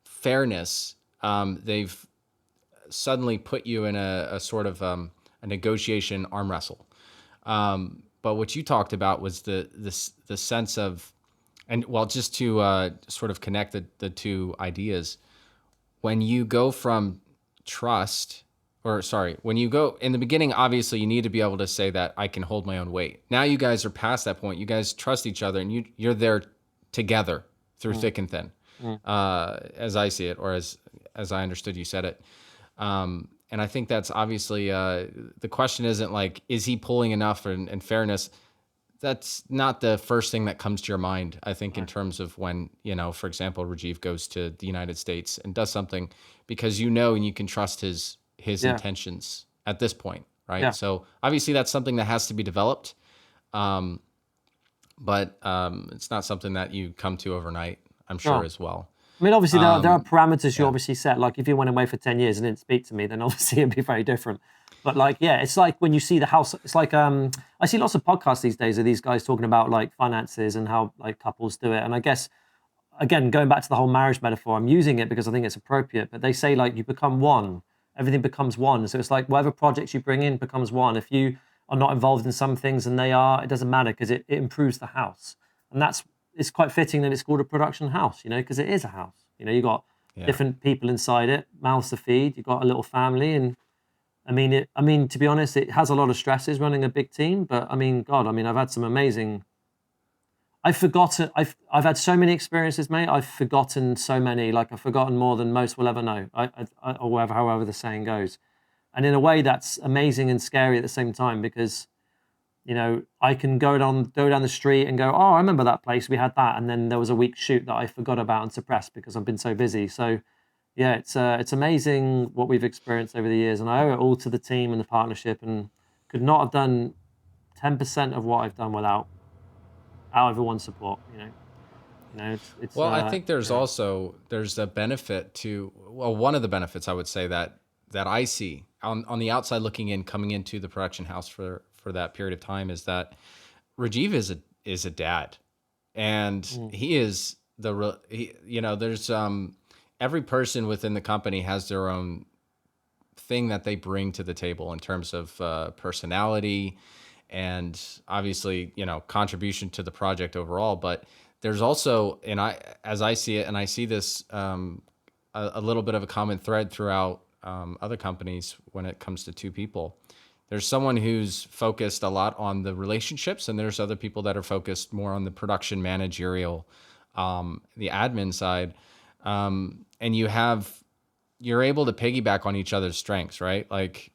fairness, suddenly put you in a sort of a negotiation arm wrestle. But what you talked about was the sense of, and well, just to sort of connect the two ideas, when you go from trust, or sorry, when you go in the beginning, obviously you need to be able to say that I can hold my own weight. Now you guys are past that point. You guys trust each other, and you're there together through thick and thin, as I see it, or as I understood you said it. And I think that's obviously the question isn't like, is he pulling enough and fairness? That's not the first thing that comes to your mind, I think, in terms of when, for example, Rajiv goes to the United States and does something, because and you can trust his intentions at this point, right? Yeah. So obviously that's something that has to be developed, but it's not something that you come to overnight, I'm sure, as well. I mean, obviously, there are parameters you obviously set. Like, if you went away for 10 years and didn't speak to me, then obviously it'd be very different. But like, yeah, it's like when you see the house, it's like, I see lots of podcasts these days of these guys talking about like finances and how like couples do it. And I guess, again, going back to the whole marriage metaphor, I'm using it because I think it's appropriate, but they say like you become one, everything becomes one. So it's like whatever projects you bring in becomes one. If you are not involved in some things and they are, it doesn't matter, because it improves the house. And it's quite fitting that it's called a production house, because it is a house. You got different people inside it, mouths to feed. You've got a little family, and I mean, to be honest, it has a lot of stresses running a big team. But I mean, God, I've had some amazing. I've forgotten. I've had so many experiences, mate. I've forgotten so many. Like, I've forgotten more than most will ever know. Or however the saying goes. And in a way, that's amazing and scary at the same time, because I can go down the street and go, oh, I remember that place, we had that, and then there was a week shoot that I forgot about and suppressed because I've been so busy. So yeah, it's amazing what we've experienced over the years, and I owe it all to the team and the partnership, and could not have done 10% of what I've done without everyone's support. It's well, I think there's a benefit to, well, one of the benefits I would say that I see on the outside looking in, coming into the production house for that period of time, is that Rajiv is a dad, and he is there's every person within the company has their own thing that they bring to the table in terms of personality and obviously contribution to the project overall. But there's also, as I see it, and I see this a little bit of a common thread throughout other companies when it comes to two people. There's someone who's focused a lot on the relationships, and there's other people that are focused more on the production, managerial, the admin side. And you're able to piggyback on each other's strengths, right? Like,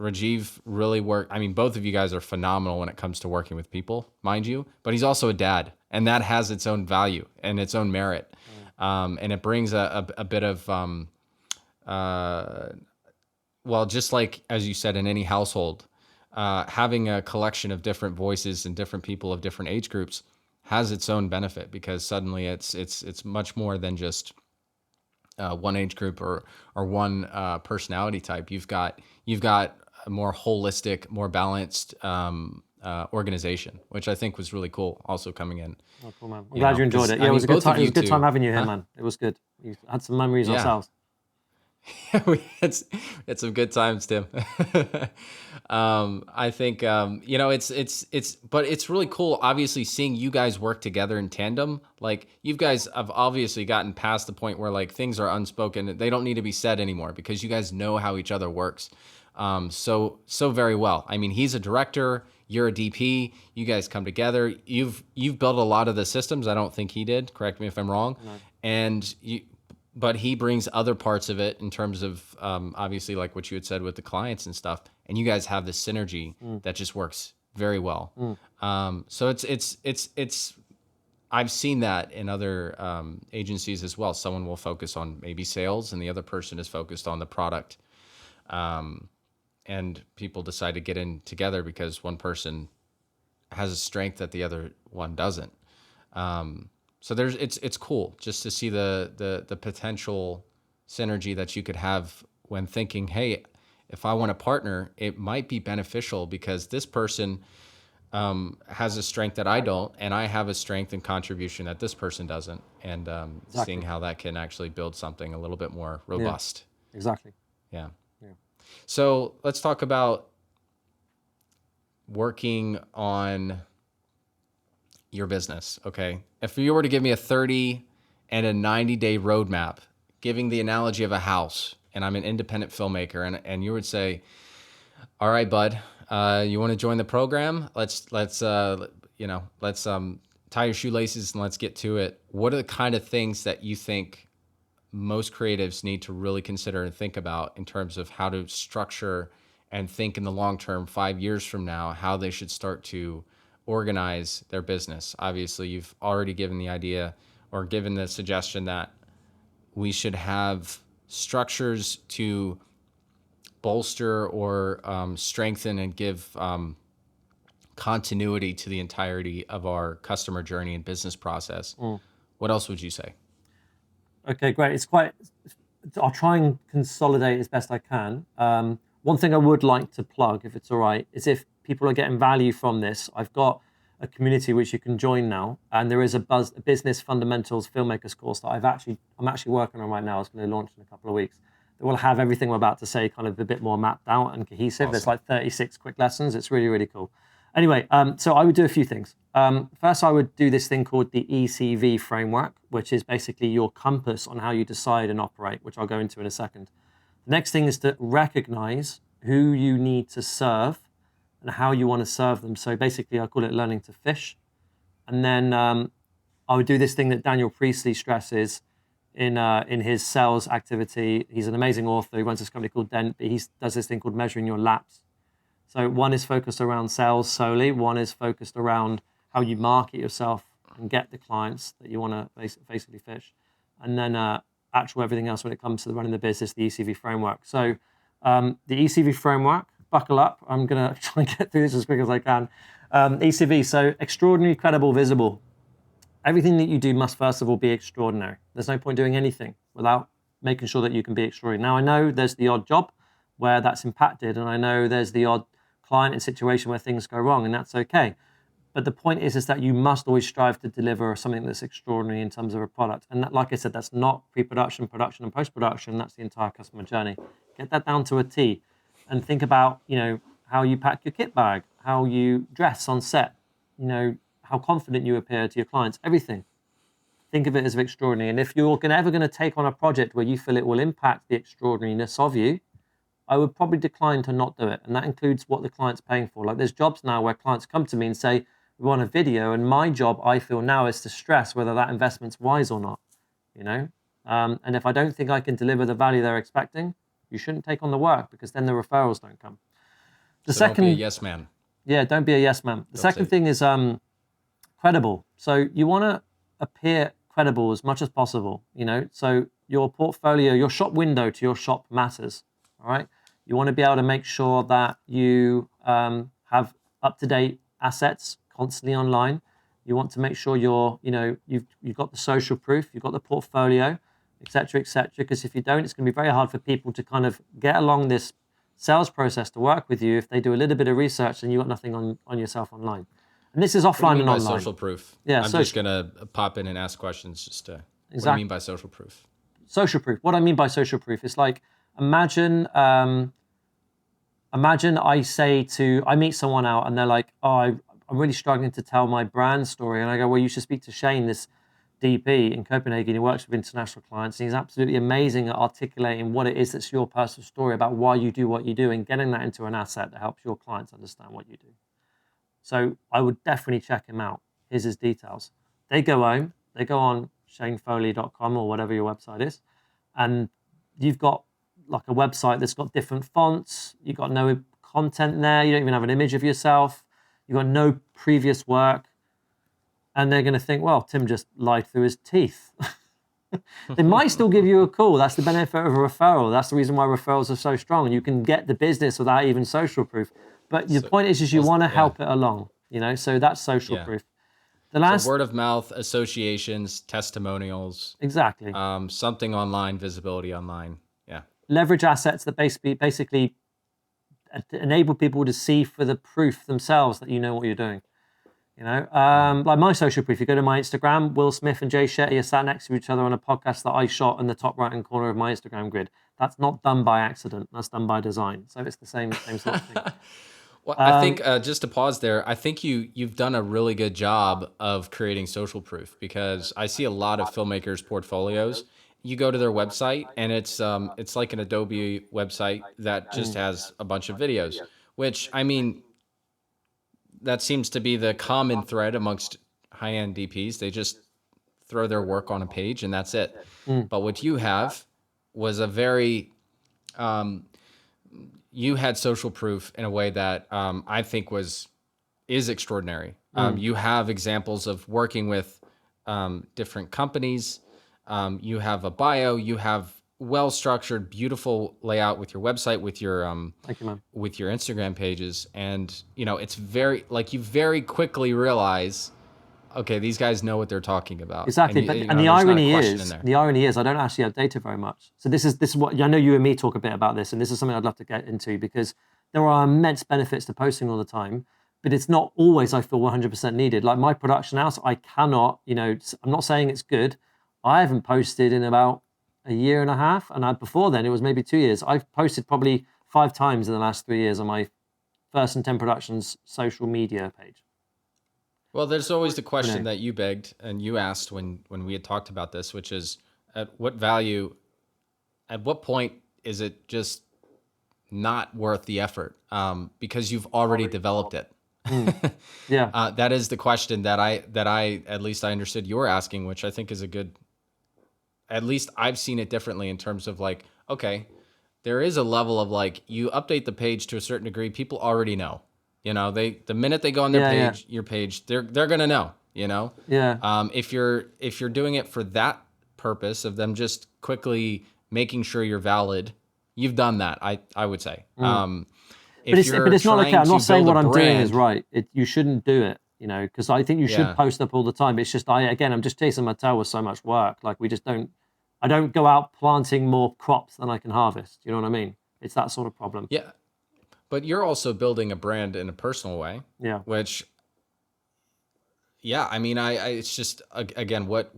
Rajiv really both of you guys are phenomenal when it comes to working with people, mind you, but he's also a dad, and that has its own value and its own merit. And it brings a bit of, well, just like, as you said, in any household, having a collection of different voices and different people of different age groups has its own benefit, because suddenly it's much more than just one age group or one personality type. You've got a more holistic, more balanced organization, which I think was really cool. Also coming in. Oh, cool, man. I'm glad you enjoyed it. Yeah, it was a good time. It was a good time having you here, man. It was good. We had some memories ourselves. It's some good times, Tim. I think but it's really cool, obviously, seeing you guys work together in tandem. Like, you guys have obviously gotten past the point where like things are unspoken, they don't need to be said anymore, because you guys know how each other works so very well. I mean, he's a director, you're a DP, you guys come together, you've built a lot of the systems. I don't think he did, correct me if I'm wrong. No. But he brings other parts of it in terms of obviously, like what you had said with the clients and stuff, and you guys have this synergy that just works very well. So it's I've seen that in other agencies as well. Someone will focus on maybe sales, and the other person is focused on the product, and people decide to get in together because one person has a strength that the other one doesn't. So it's cool just to see the potential synergy that you could have when thinking, hey, if I want to partner, it might be beneficial because this person has a strength that I don't, and I have a strength and contribution that this person doesn't, and Exactly. seeing how that can actually build something a little bit more robust. Yeah, exactly. Yeah. So let's talk about working on your business. Okay. If you were to give me a 30 and a 90-day roadmap, giving the analogy of a house, and I'm an independent filmmaker, and you would say, all right, bud, you want to join the program? Let's tie your shoelaces and let's get to it. What are the kind of things that you think most creatives need to really consider and think about in terms of how to structure and think in the long term, 5 years from now, how they should start to organize their business? Obviously, you've already given the idea or given the suggestion that we should have structures to bolster or strengthen and give continuity to the entirety of our customer journey and business process. What else would you say? Okay, great. I'll try and consolidate as best I can. One thing I would like to plug, if it's all right, is if people are getting value from this, I've got a community which you can join now, and there is a business fundamentals filmmakers course that I'm actually working on right now. It's going to launch in a couple of weeks. That will have everything we're about to say kind of a bit more mapped out and cohesive. Awesome. There's like 36 quick lessons. It's really, really cool. Anyway, so I would do a few things. First, I would do this thing called the ECV framework, which is basically your compass on how you decide and operate, which I'll go into in a second. The next thing is to recognize who you need to serve and how you want to serve them. So basically, I call it learning to fish. And then I would do this thing that Daniel Priestley stresses in his sales activity. He's an amazing author. He runs this company called Dent, but he does this thing called measuring your laps. So one is focused around sales solely. One is focused around how you market yourself and get the clients that you want to basically fish. And then actual everything else when it comes to running the business, the ECV framework. So the ECV framework, buckle up. I'm going to try and get through this as quick as I can. ECV, so extraordinary, credible, visible. Everything that you do must first of all be extraordinary. There's no point doing anything without making sure that you can be extraordinary. Now, I know there's the odd job where that's impacted, and I know there's the odd client and situation where things go wrong, and that's okay. But the point is that you must always strive to deliver something that's extraordinary in terms of a product. And that, like I said, that's not pre-production, production, and post-production. That's the entire customer journey. Get that down to a T, and think about, how you pack your kit bag, how you dress on set, how confident you appear to your clients, everything. Think of it as extraordinary. And if you're ever going to take on a project where you feel it will impact the extraordinariness of you, I would probably decline to not do it. And that includes what the client's paying for. Like there's jobs now where clients come to me and say, we want a video. And my job, I feel now, is to stress whether that investment's wise or not, And if I don't think I can deliver the value they're expecting, you shouldn't take on the work, because then the referrals don't come. Don't be a yes man. Yeah, don't be a yes man. The second thing is credible. So you want to appear credible as much as possible, So your portfolio, your shop window to your shop matters. All right. You want to be able to make sure that you have up-to-date assets constantly online. You want to make sure you've got the social proof, you've got the portfolio, et cetera, because if you don't, it's going to be very hard for people to kind of get along this sales process to work with you if they do a little bit of research and you've got nothing on yourself online. And this is offline and online. Social proof? Yeah, I'm just going to pop in and ask questions just to, What do you mean by social proof? Social proof. What I mean by social proof is like, imagine I meet someone out and they're like, I'm really struggling to tell my brand story. And I go, well, you should speak to Shane, this DP in Copenhagen. He works with international clients, and he's absolutely amazing at articulating what it is that's your personal story about why you do what you do and getting that into an asset that helps your clients understand what you do. So I would definitely check him out. Here's his details. They go home, they go on shanefoley.com or whatever your website is, and you've got like a website that's got different fonts. You've got no content there. You don't even have an image of yourself. You've got no previous work. And they're going to think, well, Tim just lied through his teeth. They might still give you a call. That's the benefit of a referral. That's the reason why referrals are so strong. You can get the business without even social proof. But the point is you want to help it along, so that's social proof. So word of mouth, associations, testimonials. Exactly. Something online, visibility online. Yeah. Leverage assets that basically enable people to see for the proof themselves that you know what you're doing. Like my social proof, you go to my Instagram, Will Smith and Jay Shetty are sat next to each other on a podcast that I shot in the top right-hand corner of my Instagram grid. That's not done by accident. That's done by design. So it's the same sort of thing. Well, I think just to pause there, I think you've done a really good job of creating social proof, because I see a lot of filmmakers' portfolios. You go to their website and it's like an Adobe website that just has a bunch of videos, which, I mean, that seems to be the common thread amongst high-end DPs. They just throw their work on a page and that's it. But what you have was a very you had social proof in a way that I think is extraordinary. You have examples of working with different companies. You have a bio. You have well-structured, beautiful layout with your website, with your Thank you, man. with your Instagram pages, and it's very, like, you very quickly realize, okay, these guys know what they're talking about. Exactly, and the irony is, I don't actually have data very much. So this is what I know. You and me talk a bit about this, and this is something I'd love to get into, because there are immense benefits to posting all the time, but it's not always, I feel, 100% needed. Like my production house, I cannot, I'm not saying it's good. I haven't posted in about a year and a half, and before then it was maybe 2 years. I've posted probably 5 times in the last 3 years on my First and 10 Productions social media page. Well, there's always the question that you begged and you asked when we had talked about this, which is, at what point is it just not worth the effort? Because you've already developed it. Yeah. That is the question that I at least I understood you were asking, which I think is a good, at least I've seen it differently in terms of, like, okay, there is a level of, like, you update the page to a certain degree, people already know. The minute they go on their page, your page, they're gonna know. Yeah. If you're doing it for that purpose of them just quickly making sure you're valid, you've done that. I would say. But it's not like, I'm not saying what I'm doing is right. You shouldn't do it, because I think you should post up all the time. It's just I'm just chasing my tail with so much work. Like I don't go out planting more crops than I can harvest. You know what I mean? It's that sort of problem. Yeah. But you're also building a brand in a personal way. Yeah. Which, I mean, it's just, again, what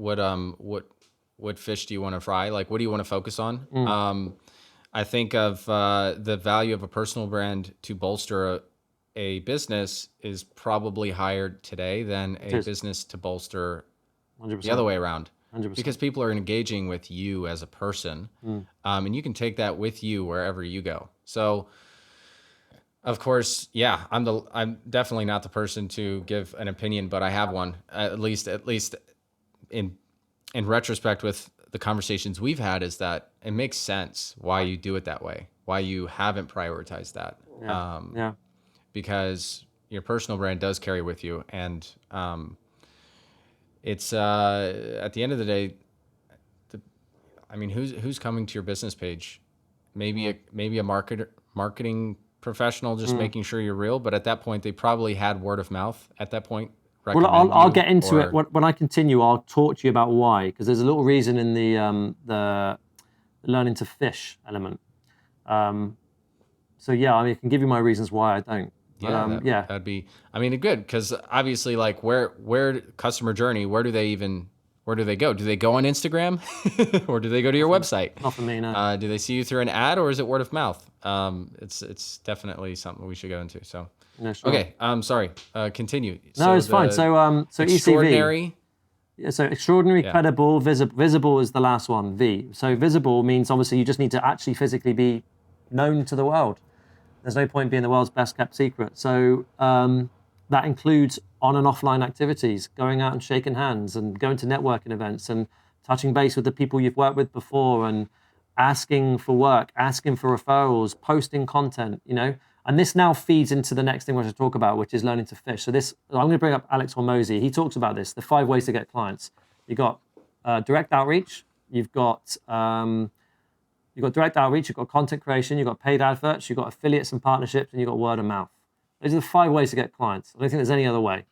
fish do you want to fry? Like, what do you want to focus on? I think of the value of a personal brand to bolster a business is probably higher today than a business to bolster 100%. the other way around. 100%. Because people are engaging with you as a person, and you can take that with you wherever you go. So, of course, I'm definitely not the person to give an opinion, but I have one, at least in retrospect with the conversations we've had, is that it makes sense why you do it that way, why you haven't prioritized that. Because your personal brand does carry with you, and it's at the end of the day, who's coming to your business page? Maybe a marketing professional just making sure you're real, but at that point they probably had word of mouth at that point. Well, I'll get into it when I continue. I'll talk to you about why, because there's a little reason in the learning to fish element. So I can give you my reasons why I don't. But, that'd be, good, because obviously, like, where customer journey, where do they go? Do they go on Instagram or do they go to your website? Not for me, no. Do they see you through an ad, or is it word of mouth? It's definitely something we should go into. So, no, sure. Okay. Sorry. Continue. No, it's fine. So extraordinary. ECV. Yeah, so extraordinary, credible, visible. Visible is the last one, V. So visible means obviously you just need to actually physically be known to the world. There's no point being the world's best kept secret. So that includes on and offline activities, going out and shaking hands and going to networking events and touching base with the people you've worked with before and asking for work, asking for referrals, posting content, And this now feeds into the next thing we're going to talk about, which is learning to fish. So I'm going to bring up Alex Hormozy. He talks about this, the 5 ways to get clients. You've got direct outreach, you've got direct outreach, you've got content creation, you've got paid adverts, you've got affiliates and partnerships, and you've got word of mouth. Those are the 5 ways to get clients. I don't think there's any other way.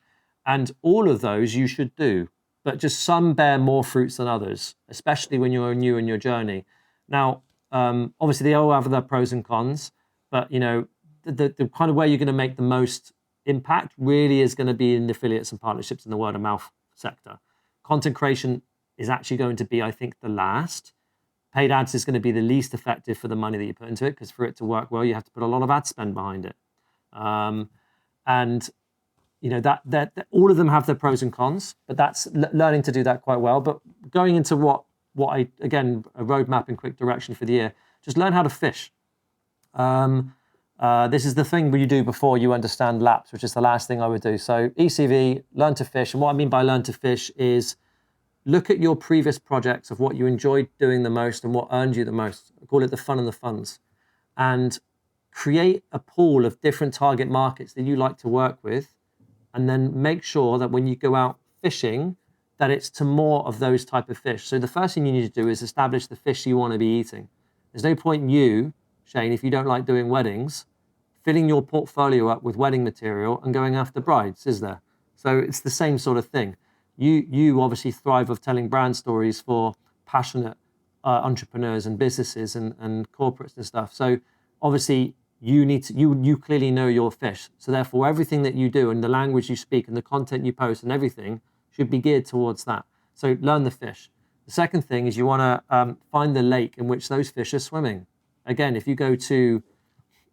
And all of those you should do, but just some bear more fruits than others, especially when you're new in your journey. Now, obviously they all have their pros and cons, but the kind of way you're going to make the most impact really is going to be in the affiliates and partnerships in the word of mouth sector. Content creation is actually going to be, I think, the last. Paid ads is going to be the least effective for the money that you put into it, because for it to work well, you have to put a lot of ad spend behind it. And you know that all of them have their pros and cons, but that's learning to do that quite well. But going into what I, again, a roadmap and quick direction for the year, just learn how to fish. This is the thing you do before you understand laps, which is the last thing I would do. So ECV, learn to fish. And what I mean by learn to fish is look at your previous projects of what you enjoyed doing the most and what earned you the most. I call it the fun and the funds. And create a pool of different target markets that you like to work with. And then make sure that when you go out fishing, that it's to more of those type of fish. So the first thing you need to do is establish the fish you want to be eating. There's no point in you, Shane, if you don't like doing weddings, filling your portfolio up with wedding material and going after brides, is there? So it's the same sort of thing. You obviously thrive of telling brand stories for passionate entrepreneurs and businesses and corporates and stuff. So obviously you clearly know your fish. So therefore everything that you do and the language you speak and the content you post and everything should be geared towards that. So learn the fish. The second thing is you want to find the lake in which those fish are swimming. Again, if you go to,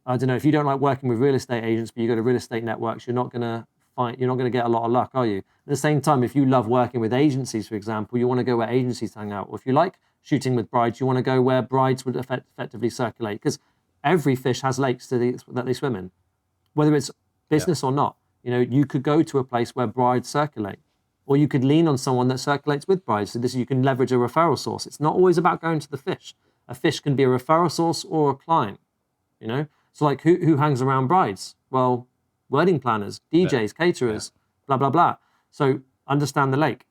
I don't know, if you don't like working with real estate agents, but you go to real estate networks, you're not going to get a lot of luck, are you? At the same time, if you love working with agencies, for example, you want to go where agencies hang out. Or if you like shooting with brides, you want to go where brides would effectively circulate, because every fish has lakes that they swim in, whether it's business or not. You know, you could go to a place where brides circulate, or you could lean on someone that circulates with brides. So you can leverage a referral source. It's not always about going to the fish. A fish can be a referral source or a client, you know? So like who hangs around brides? Well, wedding planners, DJs, caterers, blah, blah, blah. So understand the lake.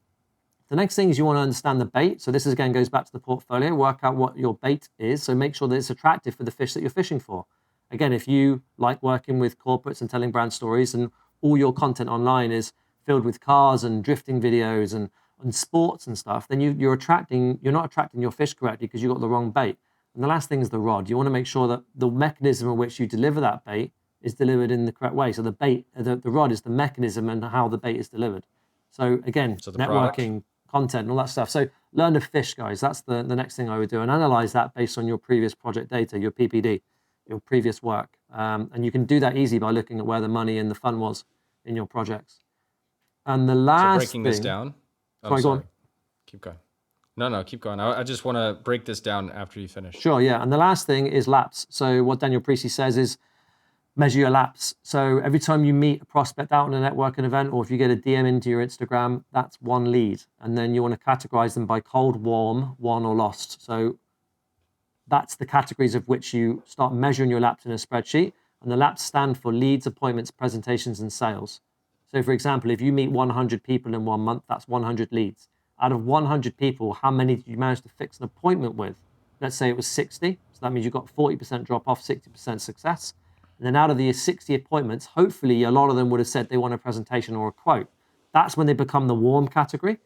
The next thing is you want to understand the bait. So this again goes back to the portfolio. Work out what your bait is. So make sure that it's attractive for the fish that you're fishing for. Again, if you like working with corporates and telling brand stories and all your content online is filled with cars and drifting videos and sports and stuff, then you're not attracting your fish correctly because you've got the wrong bait. And the last thing is the rod. You want to make sure that the mechanism in which you deliver that bait is delivered in the correct way. So the rod is the mechanism and how the bait is delivered. So again, networking, content, and all that stuff. So learn to fish, guys. That's the next thing I would do, and analyze that based on your previous project data, your PPD, your previous work. And you can do that easy by looking at where the money and the fun was in your projects. And the last breaking this down. Sorry, go on. Keep going. No, keep going. I just want to break this down after you finish. Sure, yeah. And the last thing is laps. So what Daniel Priestley says is measure your laps. So every time you meet a prospect out on a networking event, or if you get a DM into your Instagram, that's one lead. And then you want to categorize them by cold, warm, won, or lost. So that's the categories of which you start measuring your laps in a spreadsheet. And the laps stand for leads, appointments, presentations, and sales. So for example, if you meet 100 people in 1 month, that's 100 leads. Out of 100 people, how many did you manage to fix an appointment with? Let's say it was 60. So that means you've got 40% drop off, 60% success. And then out of the 60 appointments, hopefully a lot of them would have said they want a presentation or a quote. That's when they become the warm category.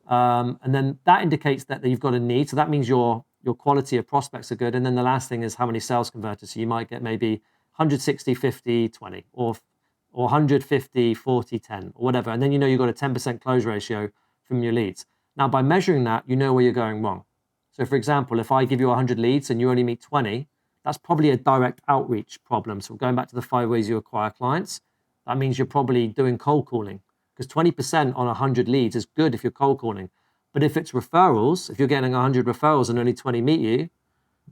And then that indicates that you've got a need. So that means your quality of prospects are good. And then the last thing is how many sales converters. So you might get maybe 160, 50, 20, or 150, 40, 10, or whatever. And then you know you've got a 10% close ratio from your leads. Now, by measuring that, you know where you're going wrong. So for example, if I give you 100 leads and you only meet 20, that's probably a direct outreach problem. So going back to the 5 ways you acquire clients, that means you're probably doing cold calling, because 20% on 100 leads is good if you're cold calling. But if it's referrals, if you're getting 100 referrals and only 20 meet you,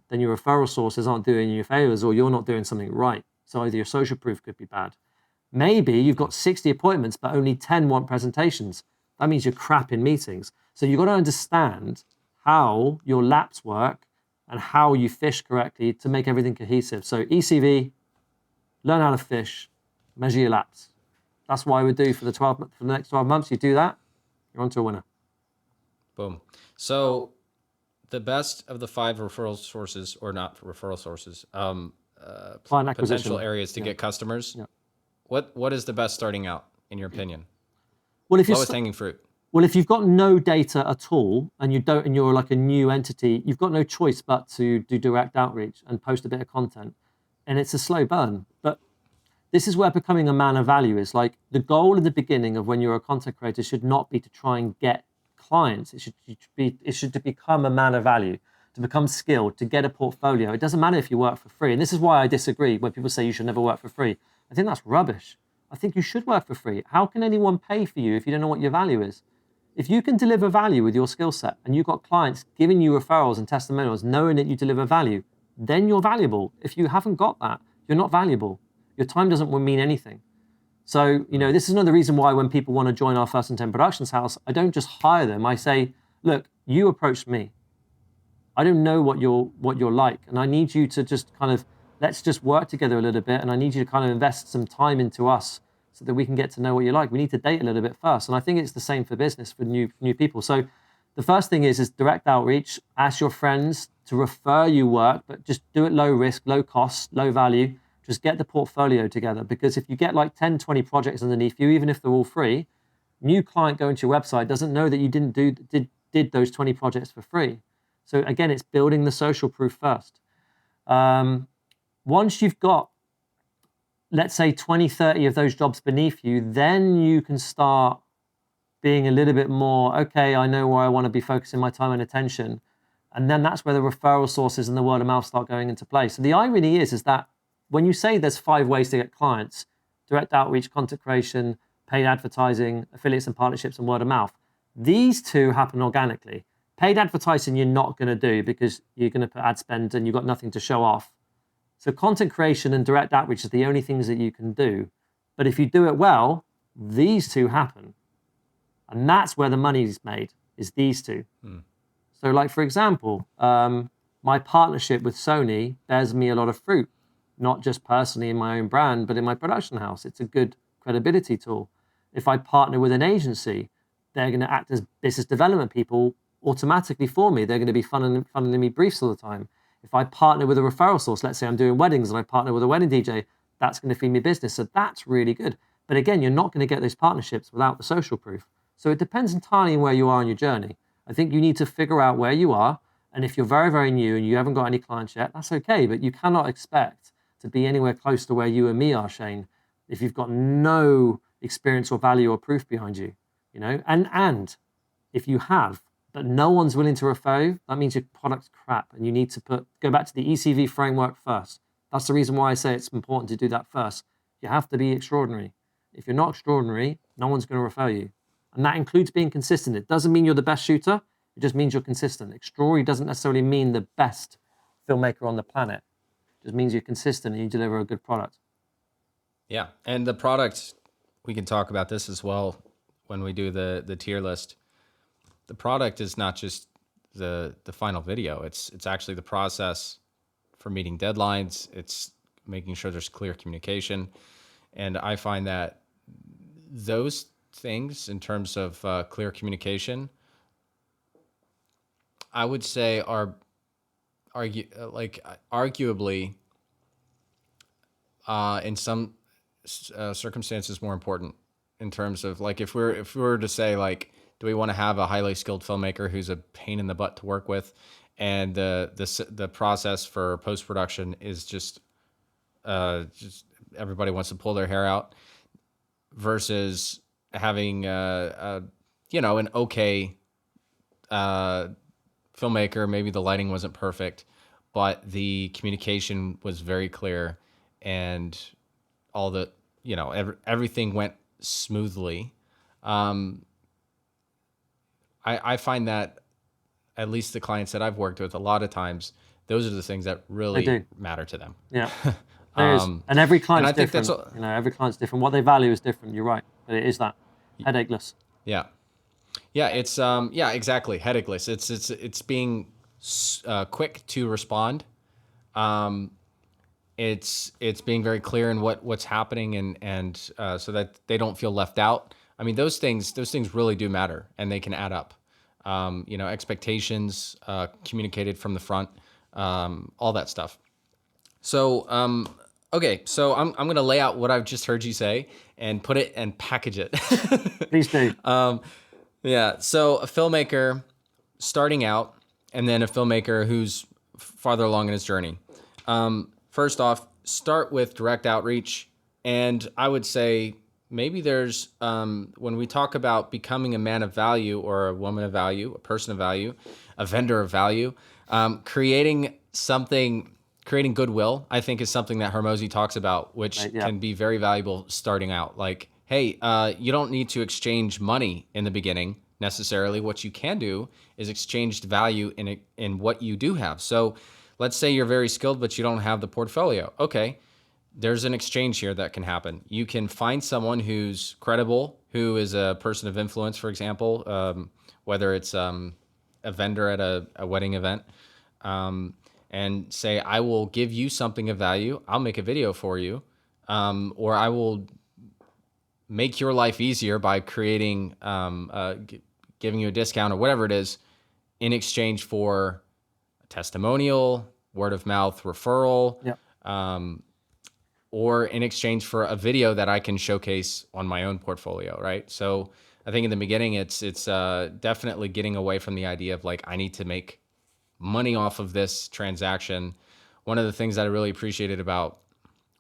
then your referral sources aren't doing you favors, or you're not doing something right. So either your social proof could be bad. Maybe you've got 60 appointments, but only 10 want presentations. That means you're crap in meetings. So you've got to understand how your laps work and how you fish correctly to make everything cohesive. So ECV, learn how to fish, measure your laps. That's what I would do for the next 12 months. You do that, you're on to a winner. Boom. So the best of the 5 referral sources, or not referral sources, Client acquisition. Potential areas to get customers. Yeah. What is the best starting out, in your opinion? Well, if lowest hanging fruit. Well, if you've got no data at all and you're like a new entity, you've got no choice but to do direct outreach and post a bit of content. And it's a slow burn. But this is where becoming a man of value is. Like, the goal in the beginning of when you're a content creator should not be to try and get clients. It should to become a man of value, to become skilled, to get a portfolio. It doesn't matter if you work for free. And this is why I disagree when people say you should never work for free. I think that's rubbish. I think you should work for free. How can anyone pay for you if you don't know what your value is? If you can deliver value with your skill set and you've got clients giving you referrals and testimonials, knowing that you deliver value, then you're valuable. If you haven't got that, you're not valuable. Your time doesn't mean anything. So, this is another reason why when people want to join our First and 10 Productions house, I don't just hire them. I say, look, you approached me. I don't know what you're like. And I need you to just let's just work together a little bit. And I need you to kind of invest some time into us so that we can get to know what you like. We need to date a little bit first. And I think it's the same for business, for new people. So the first thing is direct outreach. Ask your friends to refer you work, but just do it low risk, low cost, low value. Just get the portfolio together, because if you get like 10, 20 projects underneath you, even if they're all free, new client going to your website doesn't know that you did those 20 projects for free. So again, it's building the social proof first. Once you've got, let's say 20, 30 of those jobs beneath you, then you can start being a little bit more, okay, I know where I want to be focusing my time and attention. And then that's where the referral sources and the word of mouth start going into play. So the irony is that when you say there's 5 ways to get clients, direct outreach, content creation, paid advertising, affiliates and partnerships, and word of mouth, these 2 happen organically. Paid advertising you're not going to do because you're going to put ad spend and you've got nothing to show off. So content creation and direct outreach are the only things that you can do. But if you do it well, these 2 happen. And that's where the money's made, is these 2. So like, for example, my partnership with Sony bears me a lot of fruit. Not just personally in my own brand, but in my production house. It's a good credibility tool. If I partner with an agency, they're going to act as business development people automatically for me. They're going to be funneling me briefs all the time. If I partner with a referral source, let's say I'm doing weddings and I partner with a wedding DJ, that's going to feed me business. So that's really good. But again, you're not going to get those partnerships without the social proof. So it depends entirely on where you are on your journey. I think you need to figure out where you are. And if you're very, very new and you haven't got any clients yet, that's okay. But you cannot expect to be anywhere close to where you and me are, Shane, if you've got no experience or value or proof behind you, and if you have, but no one's willing to refer you, that means your product's crap, and you need to go back to the ECV framework first. That's the reason why I say it's important to do that first. You have to be extraordinary. If you're not extraordinary, no one's going to refer you. And that includes being consistent. It doesn't mean you're the best shooter. It just means you're consistent. Extraordinary doesn't necessarily mean the best filmmaker on the planet. Just means you're consistent and you deliver a good product. Yeah, and the product, we can talk about this as well when we do the tier list. The product is not just the final video. It's actually the process for meeting deadlines. It's making sure there's clear communication. And I find that those things in terms of clear communication, I would say are arguably in some circumstances more important, in terms of like, if we were to say, like, do we want to have a highly skilled filmmaker who's a pain in the butt to work with, and the process for post-production is just everybody wants to pull their hair out, versus having an okay filmmaker, maybe the lighting wasn't perfect, but the communication was very clear, and all the, everything went smoothly. I find that, at least the clients that I've worked with, a lot of times, those are the things that really matter to them. Yeah. And every client's different. Every client's different. What they value is different. You're right. But it is that headacheless. Yeah. Yeah, it's exactly, headacheless. It's being quick to respond. It's being very clear in what's happening, and so that they don't feel left out. I mean, those things really do matter, and they can add up. Expectations communicated from the front, all that stuff. So okay, so I'm going to lay out what I've just heard you say and put it and package it. Please do. Yeah, so a filmmaker starting out, and then a filmmaker who's farther along in his journey. First off, start with direct outreach. And I would say maybe there's, when we talk about becoming a man of value or a woman of value, a person of value, a vendor of value, creating something, creating goodwill, I think is something that Hormozy talks about, which Right, yeah. can be very valuable starting out. Like, hey, you don't need to exchange money in the beginning necessarily. What you can do is exchange value in what you do have. So let's say you're very skilled, but you don't have the portfolio. Okay, there's an exchange here that can happen. You can find someone who's credible, who is a person of influence, for example, whether it's a vendor at a wedding event, and say, I will give you something of value. I'll make a video for you, or I will make your life easier by creating, giving you a discount or whatever it is in exchange for a testimonial, word of mouth referral, Yeah. or in exchange for a video that I can showcase on my own portfolio, right? So I think in the beginning, it's definitely getting away from the idea of like, I need to make money off of this transaction. One of the things that I really appreciated about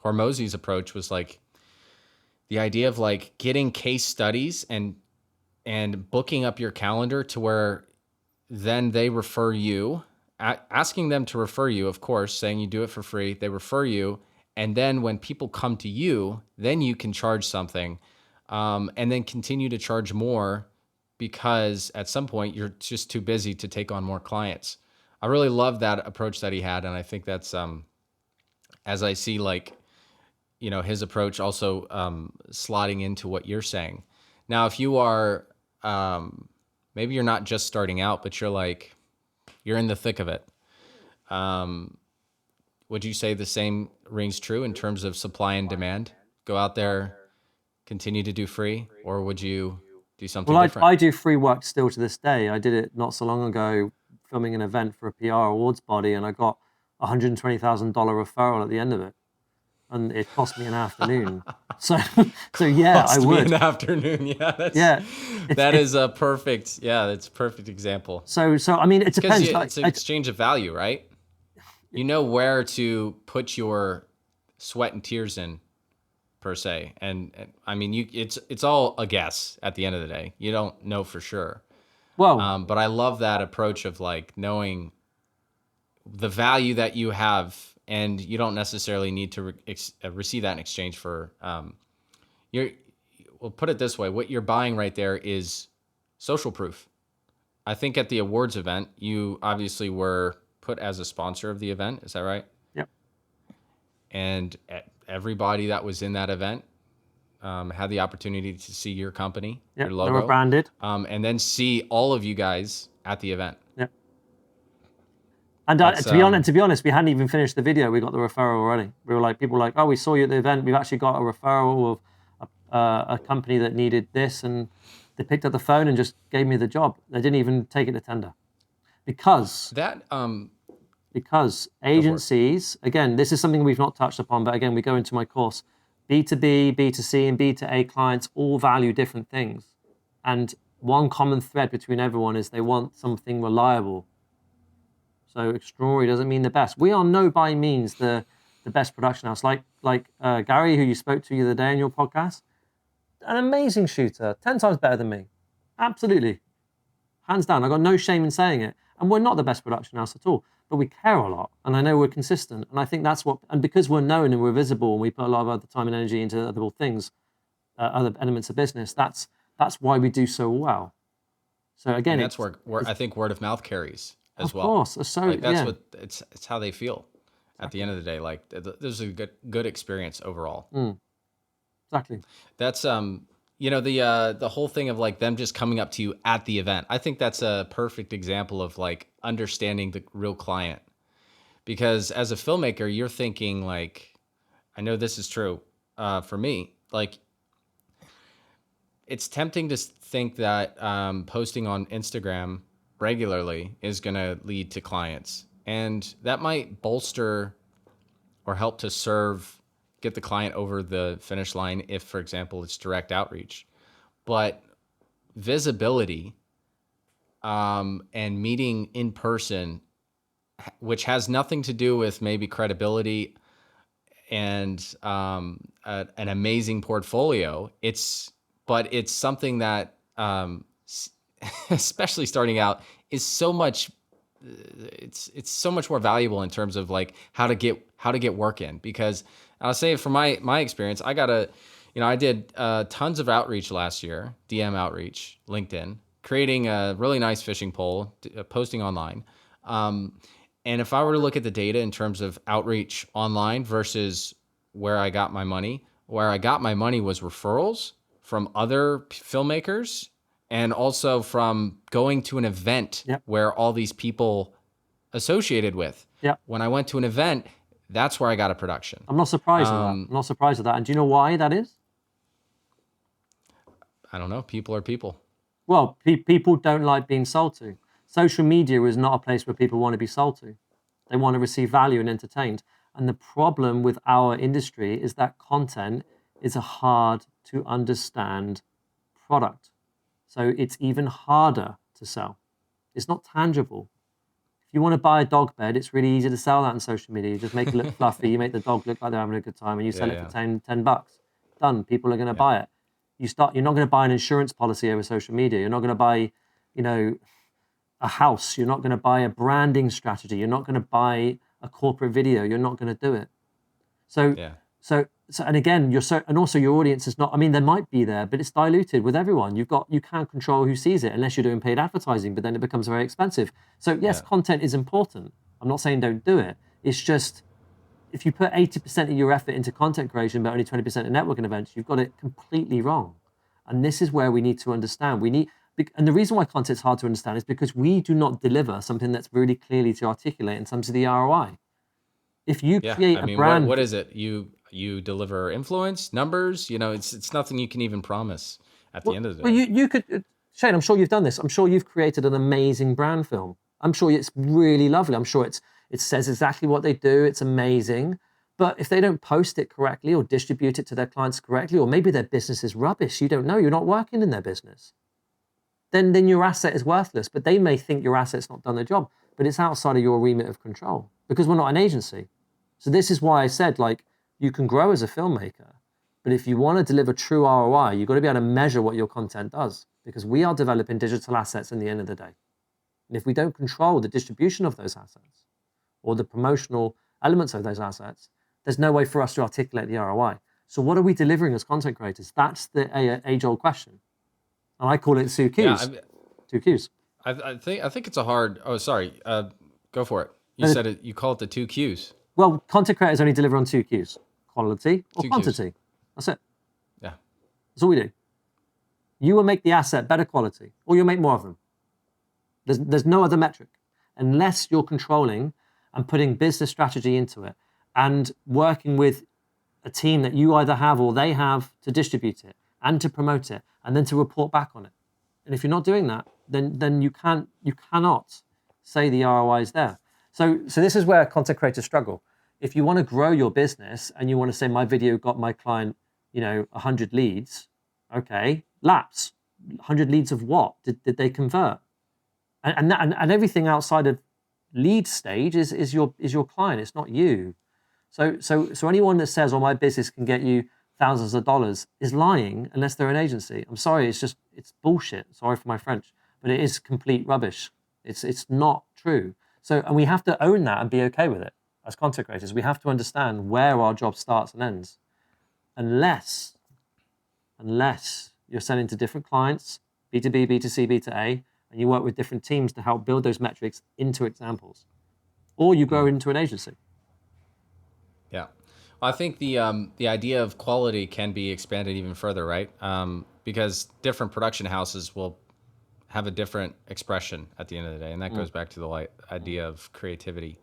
Hormozy's approach was like the idea of like getting case studies and booking up your calendar to where then they refer you, asking them to refer you, of course, saying you do it for free, they refer you. And then when people come to you, then you can charge something, and then continue to charge more because at some point you're just too busy to take on more clients. I really love that approach that he had. And I think that's, as I see like, his approach also slotting into what you're saying. Now, if you are, maybe you're not just starting out, but you're in the thick of it. Would you say the same rings true in terms of supply and demand? Go out there, continue to do free, or would you do something Well, different? I do free work still to this day. I did it not so long ago, filming an event for a PR awards body, and I got $120,000 referral at the end of it, and it cost me an afternoon. So, so yeah, I Cost me an would. afternoon. Yeah, Yeah, that is a perfect. Yeah, that's a perfect example. so I mean, it Because depends. it's an exchange of value, right? You know where to put your sweat and tears in, per se, and I mean, it's all a guess at the end of the day. You don't know for sure. Well, But I love that approach of like knowing the value that you have, and you don't necessarily need to receive that in exchange for your. Well, put it this way: what you're buying right there is social proof. I think at the awards event, you obviously were put as a sponsor of the event. Is that right? yep, And everybody that was in that event had the opportunity to see your company, yep, your they were logo, branded. and then see all of you guys at the event. Yep. And That's to be honest, we hadn't even finished the video. We got the referral already. We were like, people were like, oh, we saw you at the event. We've actually got a referral of a company that needed this, and they picked up the phone and just gave me the job. They didn't even take it to tender because that. because Go for it. agencies, again, this is something we've not touched upon, but again, we go into my course. B2B, B2C, and B2A clients all value different things, and one common thread between everyone is they want something reliable. So extraordinary doesn't mean the best. We are no by means the best production house. Like Gary, who you spoke to the other day in your podcast, an amazing shooter, 10 times better than me. Absolutely. Hands down. I've got no shame in saying it. And we're not the best production house at all, but we care a lot. And I know we're consistent. And I think that's what, and because we're known and we're visible and we put a lot of other time and energy into other things, other elements of business, that's why we do so well. So again, And that's where I think word of mouth carries as of well. course, so Like that's yeah, what it's how they feel at the end of the day. Like there's a good experience overall. exactly. That's the whole thing of like them just coming up to you at the event. I think that's a perfect example of like understanding the real client. Because as a filmmaker, you're thinking like, I know this is true for me. Like, it's tempting to think that posting on Instagram regularly is going to lead to clients, and that might bolster or help to get the client over the finish line if, for example, it's direct outreach. But visibility and meeting in person, which has nothing to do with maybe credibility, and an amazing portfolio. But it's something that, especially starting out, is so much. It's so much more valuable in terms of like how to get work in, because I'll say from my experience, I did tons of outreach last year, DM outreach, LinkedIn, creating a really nice fishing pole, posting online. And if I were to look at the data in terms of outreach online versus where I got my money, where I got my money was referrals from other filmmakers, and also from going to an event Yep. where all these people associated with. Yep. When I went to an event, that's where I got a production. I'm not surprised at that. I'm not surprised at that. And do you know why that is? I don't know. People are people. Well, people don't like being sold to. Social media is not a place where people want to be sold to. They want to receive value and entertained. And the problem with our industry is that content is a hard to understand product. So it's even harder to sell. It's not tangible. If you want to buy a dog bed, it's really easy to sell that on social media. You just make it look fluffy. You make the dog look like they're having a good time, and you sell it for 10 bucks. Done. People are going to buy it. You're not going to buy an insurance policy over social media. You're not going to buy, a house. You're not going to buy a branding strategy. You're not going to buy a corporate video. You're not going to do it. So, and again, and also your audience is not, I mean, they might be there, but it's diluted with everyone. You can't control who sees it unless you're doing paid advertising, but then it becomes very expensive. So yes, content is important. I'm not saying don't do it. It's just, if you put 80% of your effort into content creation, but only 20% in networking events, you've got it completely wrong. And this is where we need to understand. And the reason why content's hard to understand is because we do not deliver something that's really clearly to articulate in terms of the ROI. If you create a brand, what is it? You deliver influence, numbers. It's nothing you can even promise at the end of the day. Well, you could, Shane. I'm sure you've done this. I'm sure you've created an amazing brand film. I'm sure it's really lovely. I'm sure it says exactly what they do. It's amazing. But if they don't post it correctly or distribute it to their clients correctly, or maybe their business is rubbish, you don't know. You're not working in their business. Then your asset is worthless. But they may think your asset's not done their job, but it's outside of your remit of control because we're not an agency. So this is why I said, you can grow as a filmmaker, but if you want to deliver true ROI, you've got to be able to measure what your content does, because we are developing digital assets in the end of the day. And if we don't control the distribution of those assets or the promotional elements of those assets, there's no way for us to articulate the ROI. So what are we delivering as content creators? That's the age-old question. And I call it two Qs. Two Qs. I think it's a hard. Oh, sorry. Go for it. You said it. You call it the two Qs. Well, content creators only deliver on two Qs: quality or quantity. That's it. Yeah. That's all we do. You will make the asset better quality, or you'll make more of them. There's no other metric, unless you're controlling and putting business strategy into it and working with a team that you either have or they have to distribute it and to promote it and then to report back on it. And if you're not doing that, then you cannot say the ROI is there. So this is where content creators struggle. If you want to grow your business and you want to say my video got my client, 100 leads, okay, laps. 100 leads of what? Did they convert? And everything outside of lead stage is your client. It's not you. So anyone that says, "Oh, my business can get you thousands of dollars," is lying unless they're an agency. I'm sorry, it's bullshit. Sorry for my French, but it is complete rubbish. It's not true. And we have to own that and be okay with it as content creators. We have to understand where our job starts and ends. Unless you're selling to different clients, B2B, B2C, B2A, and you work with different teams to help build those metrics into examples, or you grow into an agency. Yeah. Well, I think the idea of quality can be expanded even further, right? Because different production houses will have a different expression at the end of the day, and that goes back to the idea of creativity.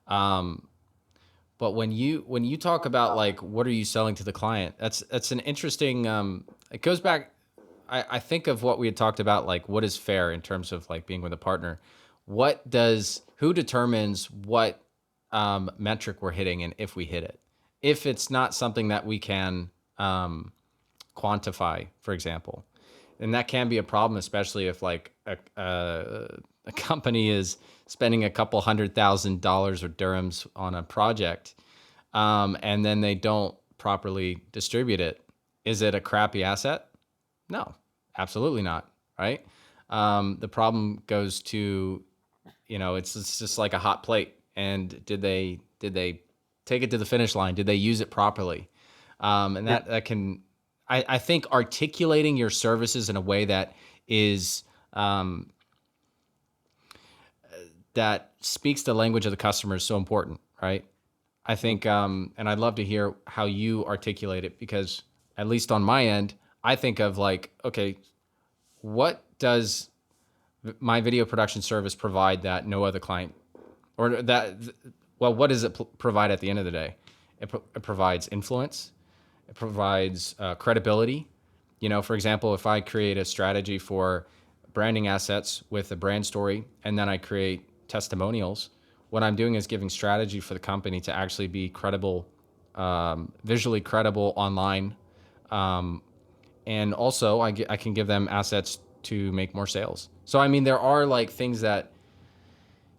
But when you talk about what are you selling to the client, that's an interesting. It goes back. I think of what we had talked about, what is fair in terms of being with a partner. Who determines what metric we're hitting and if we hit it? If it's not something that we can quantify, for example, and that can be a problem, especially if a company is spending a couple $100,000 or dirhams on a project, and then they don't properly distribute it. Is it a crappy asset? No, absolutely not. Right. The problem goes to, it's just like a hot plate. And did they take it to the finish line? Did they use it properly? And that can, I think articulating your services in a way that is, that speaks the language of the customer is so important, right? I think, and I'd love to hear how you articulate it, because at least on my end, I think of like, okay, what does my video production service provide that no other client, or that, well, what does it provide at the end of the day? It provides influence. It provides credibility. For example, if I create a strategy for branding assets with a brand story, and then I create testimonials, what I'm doing is giving strategy for the company to actually be credible, visually credible online. And also I can give them assets to make more sales. So, I mean, there are like things that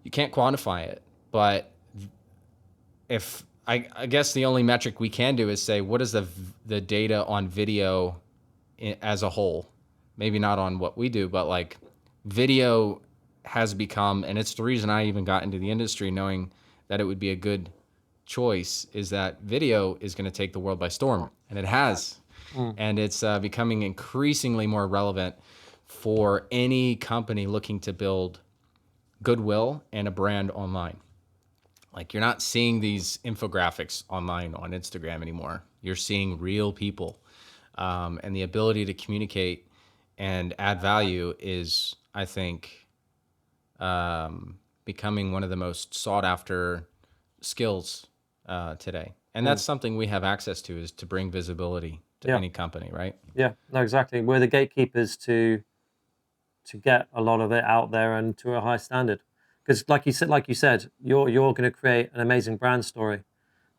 you can't quantify it, but if I guess the only metric we can do is say, what is the data on video as a whole? Maybe not on what we do, but like video has become, and it's the reason I even got into the industry, knowing that it would be a good choice, is that video is going to take the world by storm, and it has. And it's becoming increasingly more relevant for any company looking to build goodwill and a brand online. Like, you're not seeing these infographics online on Instagram anymore. You're seeing real people, and the ability to communicate and add value is, I think, becoming one of the most sought after skills today. And that's something we have access to, is to bring visibility to any company, right? Yeah, no, exactly. We're the gatekeepers to get a lot of it out there and to a high standard. Because like you said, you're going to create an amazing brand story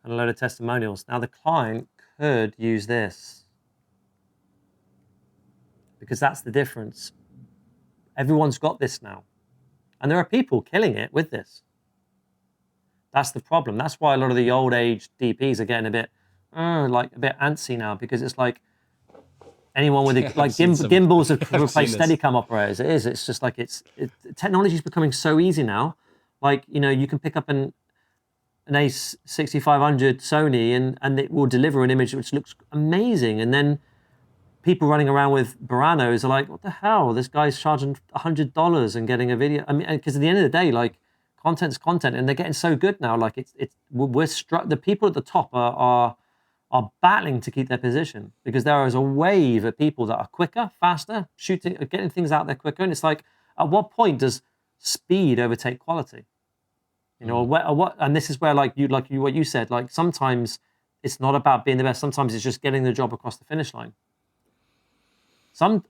and a load of testimonials. Now the client could use this, because that's the difference. Everyone's got this now, and there are people killing it with this. That's the problem. That's why a lot of the old age DPs are getting a bit antsy now, because it's like anyone with gimbals have replaced Steadicam operators. It is. It's just like technology is becoming so easy now. Like, you can pick up an A6500 Sony and it will deliver an image which looks amazing. And then people running around with Buranos are like, what the hell? This guy's charging $100 and getting a video. I mean, because at the end of the day, like, content's content, and they're getting so good now. Like, the people at the top are battling to keep their position, because there is a wave of people that are quicker, faster, getting things out there quicker. And it's like, at what point does speed overtake quality? And this is where, what you said, like, sometimes it's not about being the best. Sometimes it's just getting the job across the finish line.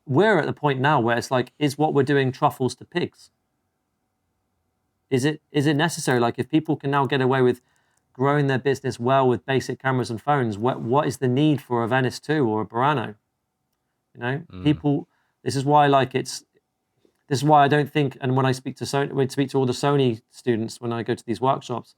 We're at the point now where it's like, is what we're doing truffles to pigs? Is it necessary? Like, if people can now get away with growing their business well with basic cameras and phones, what is the need for a Venice 2 or a Burano? People. This is why, this is why I don't think. And when I speak to all the Sony students when I go to these workshops,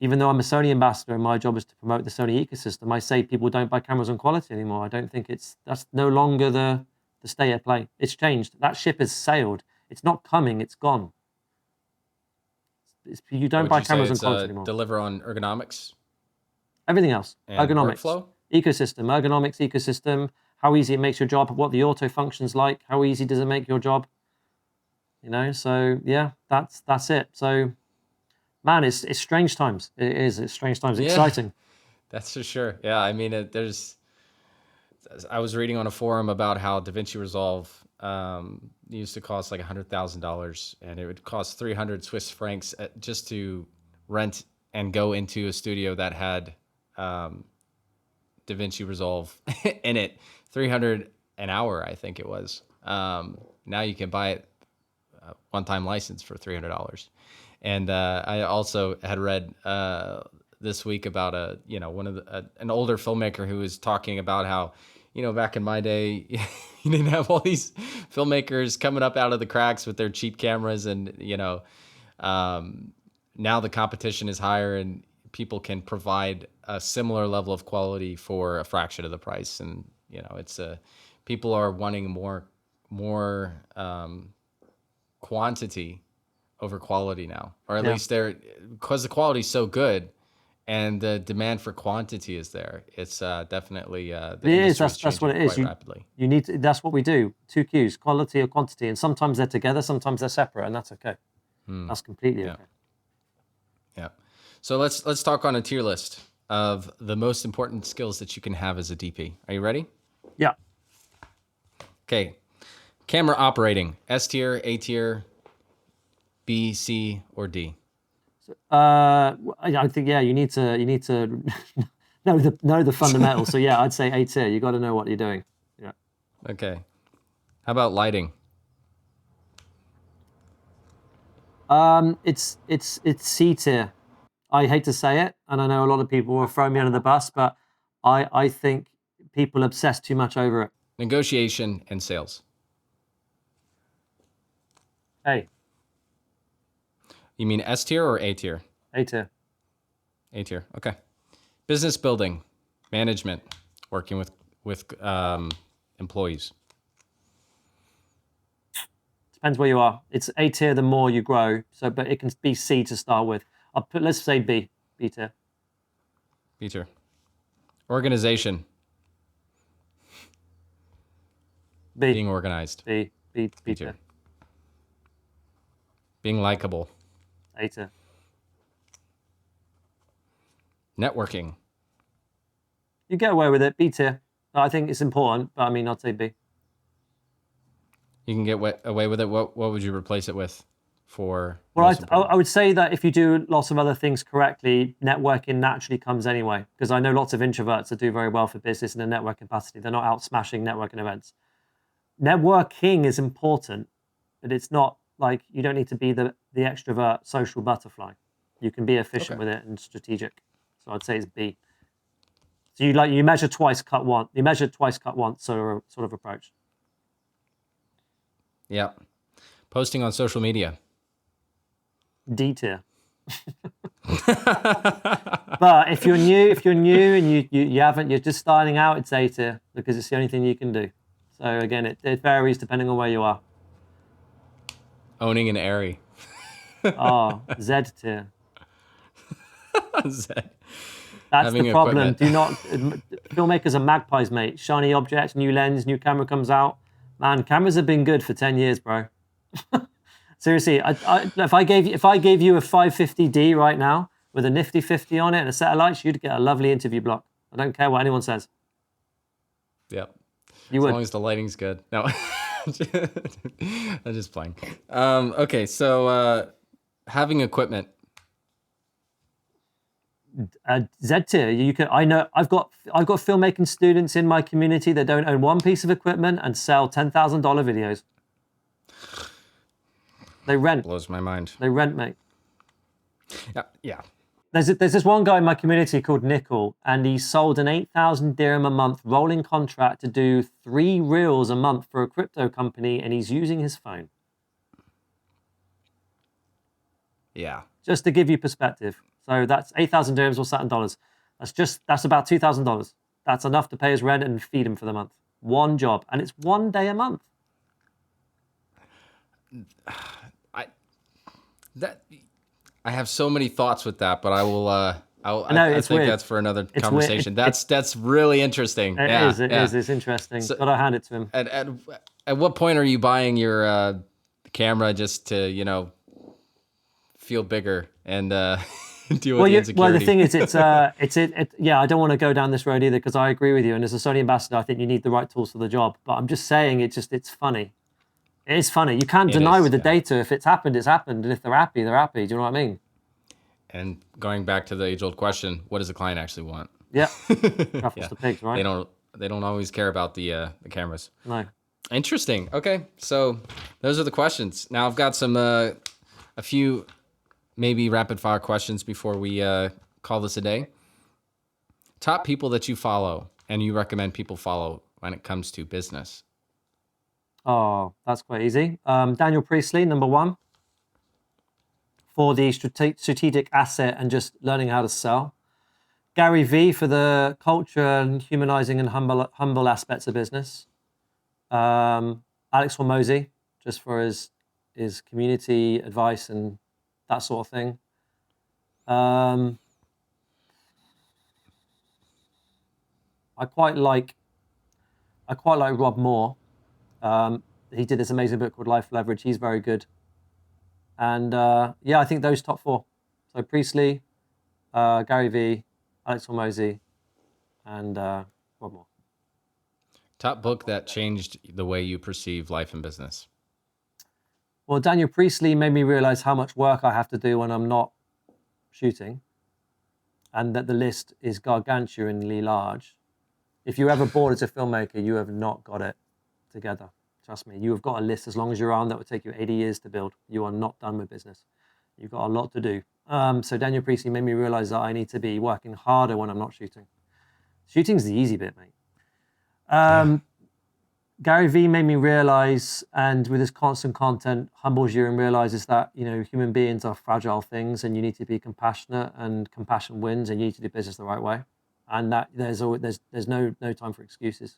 even though I'm a Sony ambassador and my job is to promote the Sony ecosystem, I say people don't buy cameras on quality anymore. I don't think that's no longer the state of play. It's changed. That ship has sailed. It's not coming. It's gone. You don't buy cameras on quality anymore. Deliver on ergonomics? Everything else. And ergonomics. Workflow? Ecosystem. Ergonomics, ecosystem. How easy it makes your job. What the auto function's like. How easy does it make your job? So yeah, that's it. So, man, it's strange times. It is. It's strange times. Yeah, exciting. That's for sure. Yeah, I mean, I was reading on a forum about how DaVinci Resolve used to cost like $100,000, and it would cost 300 Swiss francs just to rent and go into a studio that had DaVinci Resolve in it. 300 an hour, I think it was. Now you can buy it one-time license for $300. And I also had read this week about an older filmmaker who was talking about how, back in my day, you didn't have all these filmmakers coming up out of the cracks with their cheap cameras, and now the competition is higher, and people can provide a similar level of quality for a fraction of the price. And, it's people are wanting more quantity over quality now, or at least because the quality is so good and the demand for quantity is there. It's definitely the industry is that's what it changing is. quite rapidly. You need to, that's what we do. 2 Qs, quality or quantity, and sometimes they're together, sometimes they're separate, and that's okay. That's completely okay. Yeah. So let's talk on a tier list of the most important skills that you can have as a DP. Are you ready? Yeah. Okay. Camera operating, S tier, A tier, B, C, or D? I think you need to know the fundamentals. So yeah, I'd say A tier. You got to know what you're doing. Yeah. Okay. How about lighting? It's C tier. I hate to say it, and I know a lot of people will throw me under the bus, but I think people obsess too much over it. Negotiation and sales. A. You mean S tier or A tier? A tier. A tier. Okay. Business building, management, working with employees. Depends where you are. It's A tier the more you grow. So, but it can be C to start with. Let's say B. B tier. B tier. Organization. B. Being organized. B B tier. tier. Being likable. A tier. Networking. You get away with it. B tier. I think it's important, but I mean, I'd say B. You can get away with it. What would you replace it with for? Well, I would say that if you do lots of other things correctly, networking naturally comes anyway. Because I know lots of introverts that do very well for business in a network capacity. They're not out smashing networking events. Networking is important, but it's not like you don't need to be the extrovert social butterfly. You can be efficient with it and strategic. So I'd say it's B. So you measure twice, cut once. You measure twice, cut once, sort of approach. Yeah. Posting on social media. D tier. But if you're new and you're just starting out, it's A tier because it's the only thing you can do. So again, it varies depending on where you are. Owning an Airy. Z tier. Z. That's Having the problem. Equipment. Filmmakers are magpies, mate. Shiny object, new lens, new camera comes out. Man, cameras have been good for 10 years, bro. Seriously, if I gave you a 550D right now with a nifty 50 on it and a set of lights, you'd get a lovely interview block. I don't care what anyone says. Yep. You would. As long as the lighting's good. No. I'm just playing. Okay, so having equipment. Z tier. I know I've got filmmaking students in my community that don't own one piece of equipment and sell $10,000 videos. They rent. Blows my mind. They rent, mate. Yeah. There's this one guy in my community called Nickel, and he sold an 8,000 dirham a month rolling contract to do 3 reels a month for a crypto company, and he's using his phone. Yeah. Just to give you perspective. So that's 8,000 dirhams. What's that in dollars? That's about $2,000. That's enough to pay his rent and feed him for the month. One job, and it's 1 day a month. I have so many thoughts with that, but I will. I think weird. that's for another conversation. That's really interesting. It is. It's interesting. So, but I hand it to him. At what point are you buying your camera just to feel bigger and deal with the insecurity? Well, the thing is, I don't want to go down this road either because I agree with you. And as a Sony ambassador, I think you need the right tools for the job. But I'm just saying, it's funny. It is funny. You can't deny with the data. If it's happened, it's happened. And if they're happy, they're happy. Do you know what I mean? And going back to the age-old question, what does the client actually want? Yeah. Ruffles the pigs, right? They don't always care about the cameras. No. Interesting. Okay, so those are the questions. Now I've got some a few maybe rapid-fire questions before we call this a day. Top people that you follow and you recommend people follow when it comes to business. Oh, that's quite easy. Daniel Priestley, number 1. for the strategic asset and just learning how to sell. Gary V for the culture and humanizing and humble aspects of business. Alex Hormozy, just for his community advice and that sort of thing. I quite like Rob Moore. He did this amazing book called Life Leverage. He's very good. And yeah, I think those top four. So Priestley, Gary V, Alex Hormozy, and Rob Moore. Top book that changed the way you perceive life and business. Well, Daniel Priestley made me realize how much work I have to do when I'm not shooting, and that the list is gargantuanly large. If you're ever bored as a filmmaker, you have not got it together. Trust me, you have got a list as long as you're on that would take you 80 years to build. You are not done with business. You've got a lot to do. So Daniel Priestley made me realize that I need to be working harder when I'm not shooting. Shooting's the easy bit, mate. Gary V made me realize, and with his constant content, humbles you and realizes that, you know, human beings are fragile things and you need to be compassionate, and compassion wins, and you need to do business the right way. And that there's no time for excuses.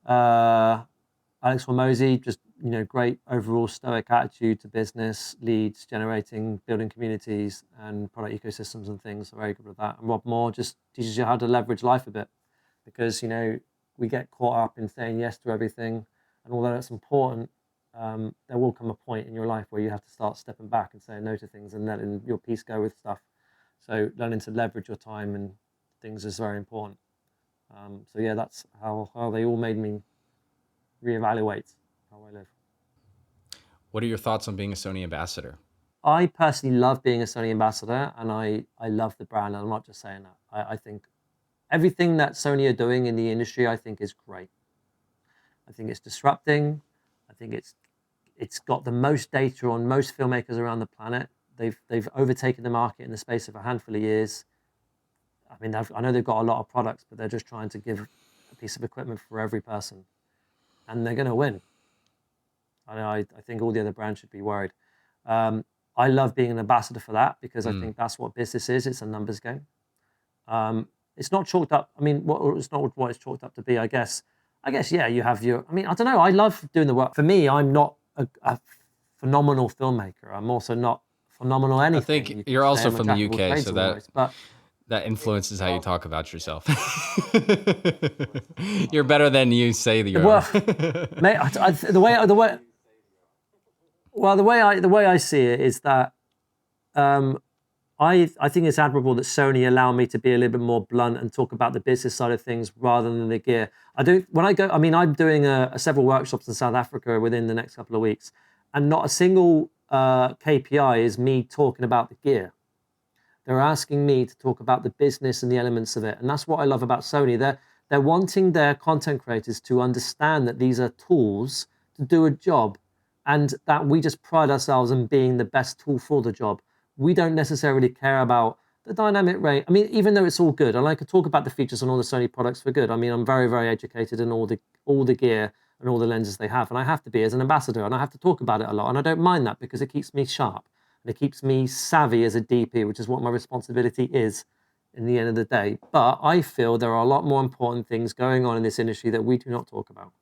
Alex Hormozy, just, you know, great overall stoic attitude to business, leads generating, building communities and product ecosystems and things. So very good with that. And Rob Moore just teaches you how to leverage life a bit, because, you know, we get caught up in saying yes to everything, and although that's important, there will come a point in your life where you have to start stepping back and saying no to things and letting your piece go with stuff. So learning to leverage your time and things is very important. So yeah, that's how they all made me reevaluate how I live. What are your thoughts on being a Sony ambassador? I personally love being a Sony ambassador, and I love the brand, and I'm not just saying that. I think everything that Sony are doing in the industry, I think, is great. I think it's disrupting. I think it's got the most data on most filmmakers around the planet. They've overtaken the market in the space of a handful of years. I mean, I know they've got a lot of products, but they're just trying to give a piece of equipment for every person, and they're going to win. I think all the other brands should be worried. I love being an ambassador for that, because I think that's what business is. It's a numbers game. It's not chalked up. I mean, it's not what it's chalked up to be, I guess. Yeah, you have your, I mean, I don't know. I love doing the work. For me, I'm not a phenomenal filmmaker. I'm also not phenomenal anything. I think you're also from the UK, so that influences how you talk about yourself. You're better than you say that you are. Mate, the way I see it is that I think it's admirable that Sony allow me to be a little bit more blunt and talk about the business side of things rather than the gear. I'm doing several workshops in South Africa within the next couple of weeks, and not a single KPI is me talking about the gear. They're asking me to talk about the business and the elements of it. And that's what I love about Sony. They're wanting their content creators to understand that these are tools to do a job, and that we just pride ourselves in being the best tool for the job. We don't necessarily care about the dynamic range. I mean, even though it's all good, and I could talk about the features on all the Sony products for good. I mean, I'm very, very educated in all the gear and all the lenses they have, and I have to be as an ambassador, and I have to talk about it a lot, and I don't mind that, because it keeps me sharp. And it keeps me savvy as a DP, which is what my responsibility is in the end of the day. But I feel there are a lot more important things going on in this industry that we do not talk about.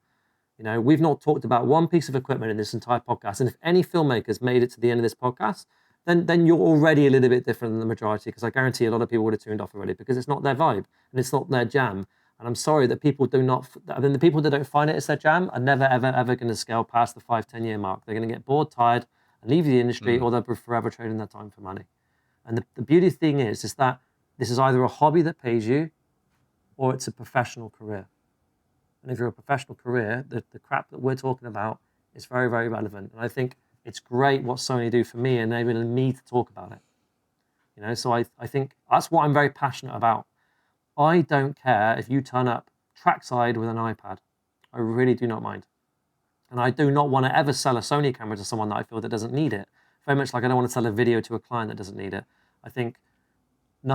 You know, we've not talked about one piece of equipment in this entire podcast. And if any filmmakers made it to the end of this podcast, then you're already a little bit different than the majority, because I guarantee a lot of people would have tuned off already, because it's not their vibe and it's not their jam. And I'm sorry that people do not, I mean, the people that don't find it as their jam are never, ever, ever going to scale past the 5-10 year mark. They're going to get bored, tired, and leave the industry, or they'll be forever trading their time for money. And the beauty thing is that this is either a hobby that pays you, or it's a professional career. And if you're a professional career, the crap that we're talking about is very, very relevant. And I think it's great what Sony do for me, enabling me to talk about it. You know, so I think that's what I'm very passionate about. I don't care if you turn up trackside with an iPad. I really do not mind. And I do not want to ever sell a Sony camera to someone that I feel that doesn't need it. Very much like I don't want to sell a video to a client that doesn't need it. I think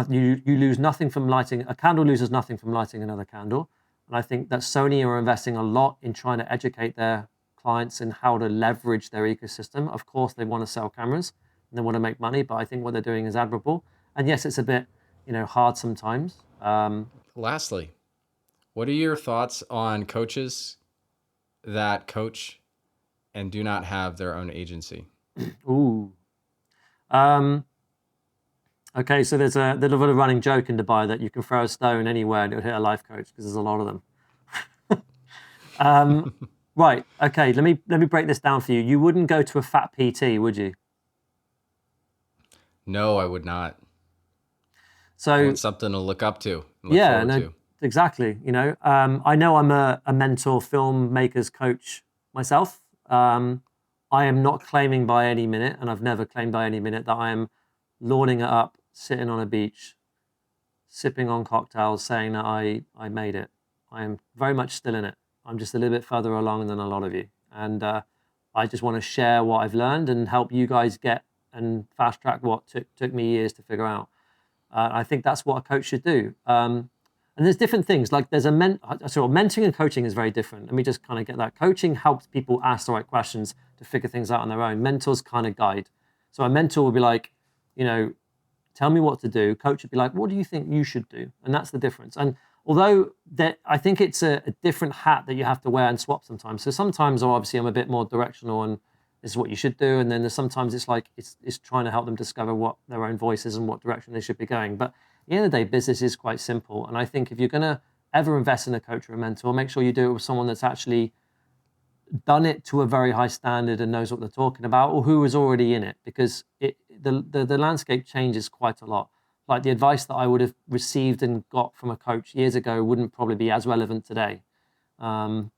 you lose nothing from lighting. A candle loses nothing from lighting another candle. And I think that Sony are investing a lot in trying to educate their clients in how to leverage their ecosystem. Of course, they want to sell cameras. and they want to make money, but I think what they're doing is admirable. And yes, it's a bit, hard sometimes. Lastly, what are your thoughts on coaches that coach and do not have their own agency? Ooh. Um, okay, so there's a little bit of running joke in Dubai that you can throw a stone anywhere and it'll hit a life coach because there's a lot of them. Right. Okay. Let me break this down for you. You wouldn't go to a fat PT, would you? No, I would not. So I want something to look up to, look yeah, forward no, to. exactly. I know I'm a mentor filmmakers coach myself. I am not claiming by any minute, and I've never claimed by any minute that I am lauding it up, sitting on a beach, sipping on cocktails, saying that I made it. I am very much still in it. I'm just a little bit further along than a lot of you, and I just want to share what I've learned and help you guys get and fast track what took me years to figure out. I think that's what a coach should do. And there's different things. Like there's mentoring and coaching is very different. Let me just kind of get that. Coaching helps people ask the right questions to figure things out on their own. Mentors kind of guide. So a mentor will be like, tell me what to do. Coach would be like, what do you think you should do? And that's the difference. And although I think it's a different hat that you have to wear and swap sometimes. So sometimes, obviously, I'm a bit more directional and this is what you should do. And then there's sometimes it's like it's trying to help them discover what their own voice is and what direction they should be going. But at the end of the day, business is quite simple. And I think if you're going to ever invest in a coach or a mentor, make sure you do it with someone that's actually done it to a very high standard and knows what they're talking about, or who is already in it, because the landscape changes quite a lot. Like the advice that I would have received and got from a coach years ago wouldn't probably be as relevant today. But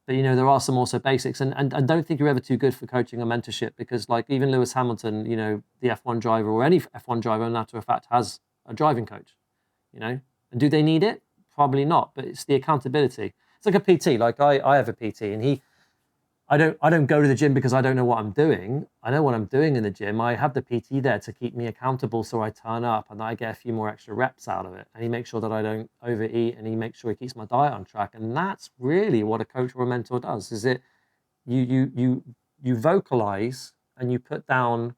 there are some also basics, and don't think you're ever too good for coaching or mentorship, because like even Lewis Hamilton, the F1 driver, or any F1 driver, matter of fact, has a driving coach. And do they need it? Probably not, but it's the accountability. It's like a PT. Like I have a PT, and I don't go to the gym because I don't know what I'm doing. I know what I'm doing in the gym. I have the PT there to keep me accountable, so I turn up and I get a few more extra reps out of it. And he makes sure that I don't overeat, and he makes sure he keeps my diet on track. And that's really what a coach or a mentor does. Is it you vocalize and you put down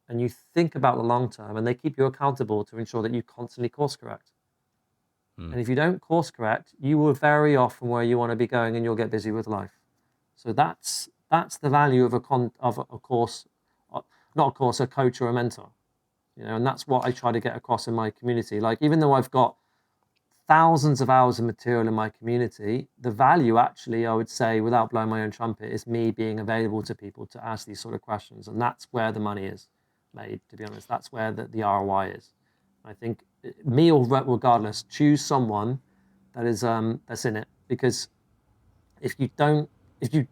and you think about the long term, and they keep you accountable to ensure that you constantly course correct. And if you don't course correct, you will vary off from where you want to be going, and you'll get busy with life. So that's the value of a course, not a course, a coach or a mentor, and that's what I try to get across in my community. Like even though I've got thousands of hours of material in my community, the value actually, I would say, without blowing my own trumpet, is me being available to people to ask these sort of questions, and that's where the money is made. To be honest, that's where the ROI is. I think me or regardless, choose someone that is that's in it, because if you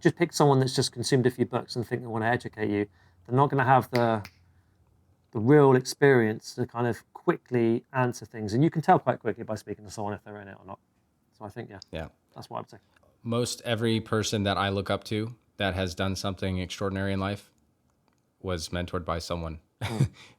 just pick someone that's just consumed a few books and think they want to educate you, they're not going to have the real experience to kind of quickly answer things. And you can tell quite quickly by speaking to someone if they're in it or not. So I think, Yeah. that's what I would say. Most every person that I look up to that has done something extraordinary in life was mentored by someone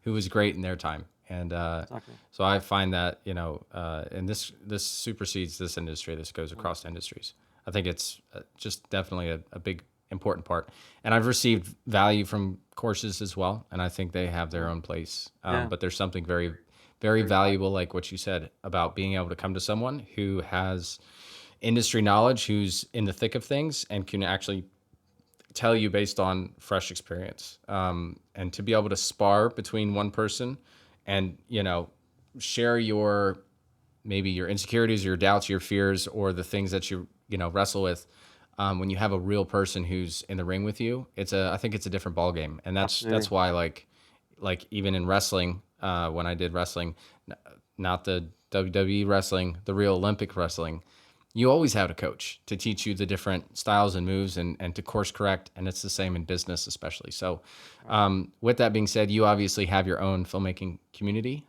who was great in their time. And Exactly. so I find that, and this supersedes this industry. This goes across industries. I think it's just definitely a big, important part. And I've received value from courses as well, and I think they have their own place. But there's something very, very valuable, like what you said, about being able to come to someone who has industry knowledge, who's in the thick of things, and can actually tell you based on fresh experience. And to be able to spar between one person and, share maybe your insecurities, your doubts, your fears, or the things that you wrestle with, when you have a real person who's in the ring with you, I think it's a different ball game. And that's why like even in wrestling, when I did wrestling, not the WWE wrestling, the real Olympic wrestling, you always have a coach to teach you the different styles and moves and to course correct. And it's the same in business, especially. So with that being said, you obviously have your own filmmaking community.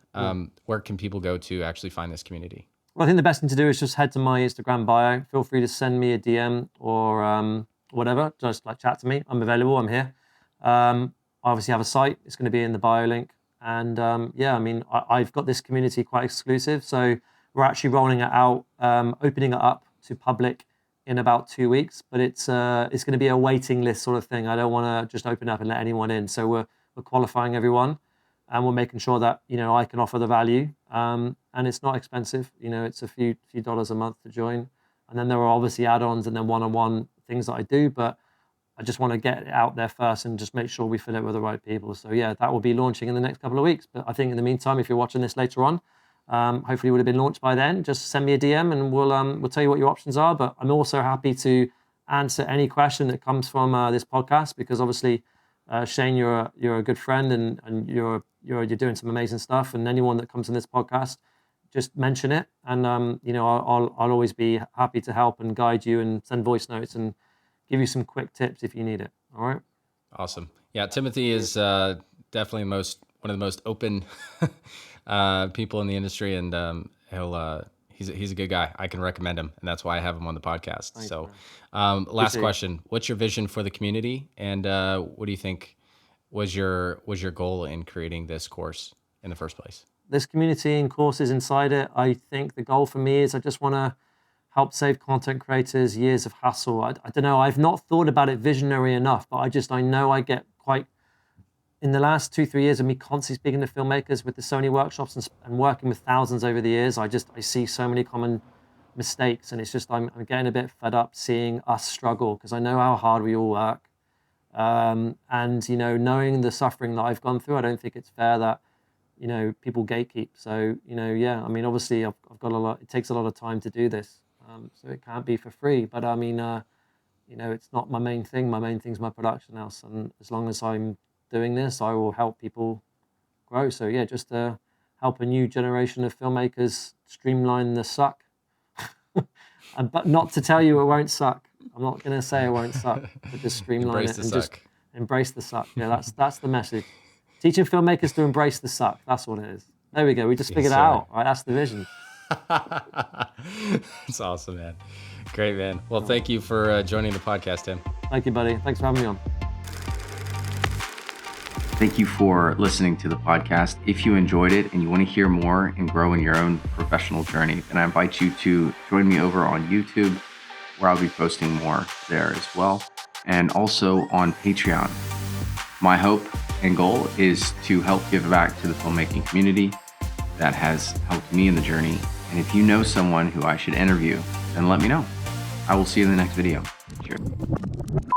Where can people go to actually find this community? Well, I think the best thing to do is just head to my Instagram bio. Feel free to send me a DM or whatever. Just like chat to me. I'm available. I'm here. I obviously have a site. It's going to be in the bio link. And I've got this community quite exclusive. So we're actually rolling it out, opening it up to public in about 2 weeks. But it's going to be a waiting list sort of thing. I don't want to just open up and let anyone in. So we're we're qualifying everyone, and we're making sure that, you know, I can offer the value. And it's not expensive. You know, it's a few dollars a month to join. And then there are obviously add-ons and then one-on-one things that I do, but I just want to get it out there first and just make sure we fill it with the right people. So yeah, that will be launching in the next couple of weeks. But I think in the meantime, if you're watching this later on, hopefully it would have been launched by then. Just send me a DM and we'll tell you what your options are. But I'm also happy to answer any question that comes from this podcast, because obviously, Shane, you're a good friend and you're doing some amazing stuff. And anyone that comes on this podcast, just mention it, and you know, I'll always be happy to help and guide you and send voice notes and give you some quick tips if you need it. All right. Awesome. Yeah, Timothy is definitely one of the most open people in the industry, and he's a good guy. I can recommend him, and that's why I have him on the podcast. Thanks, So, man. last question: what's your vision for the community, and what do you think was your goal in creating this course in the first place? This community and courses inside it, I think the goal for me is I just want to help save content creators years of hassle. I don't know. I've not thought about it visionary enough, but I know I get quite, in the last 2-3 years of me constantly speaking to filmmakers with the Sony workshops and working with thousands over the years, I see so many common mistakes, and it's just, I'm getting a bit fed up seeing us struggle, because I know how hard we all work. And, you know, knowing the suffering that I've gone through, I don't think it's fair that, you know, people gatekeep. So, you know, yeah, I mean, obviously I've got a lot, it takes a lot of time to do this. So it can't be for free, but I mean, you know, it's not my main thing. My main thing is my production house. And as long as I'm doing this, I will help people grow. So yeah, just to help a new generation of filmmakers streamline the suck. But not to tell you it won't suck. I'm not going to say it won't suck, but just streamline it and just embrace the suck. Yeah, that's the message. Teaching filmmakers to embrace the suck. That's what it is. There we go. We just figured it out. Right, that's the vision. That's awesome, man. Great, man. Well, thank you for joining the podcast, Tim. Thank you, buddy. Thanks for having me on. Thank you for listening to the podcast. If you enjoyed it and you want to hear more and grow in your own professional journey, then I invite you to join me over on YouTube, where I'll be posting more there as well, and also on Patreon. My hope and goal is to help give back to the filmmaking community that has helped me in the journey. And if you know someone who I should interview, then let me know. I will see you in the next video. Cheers.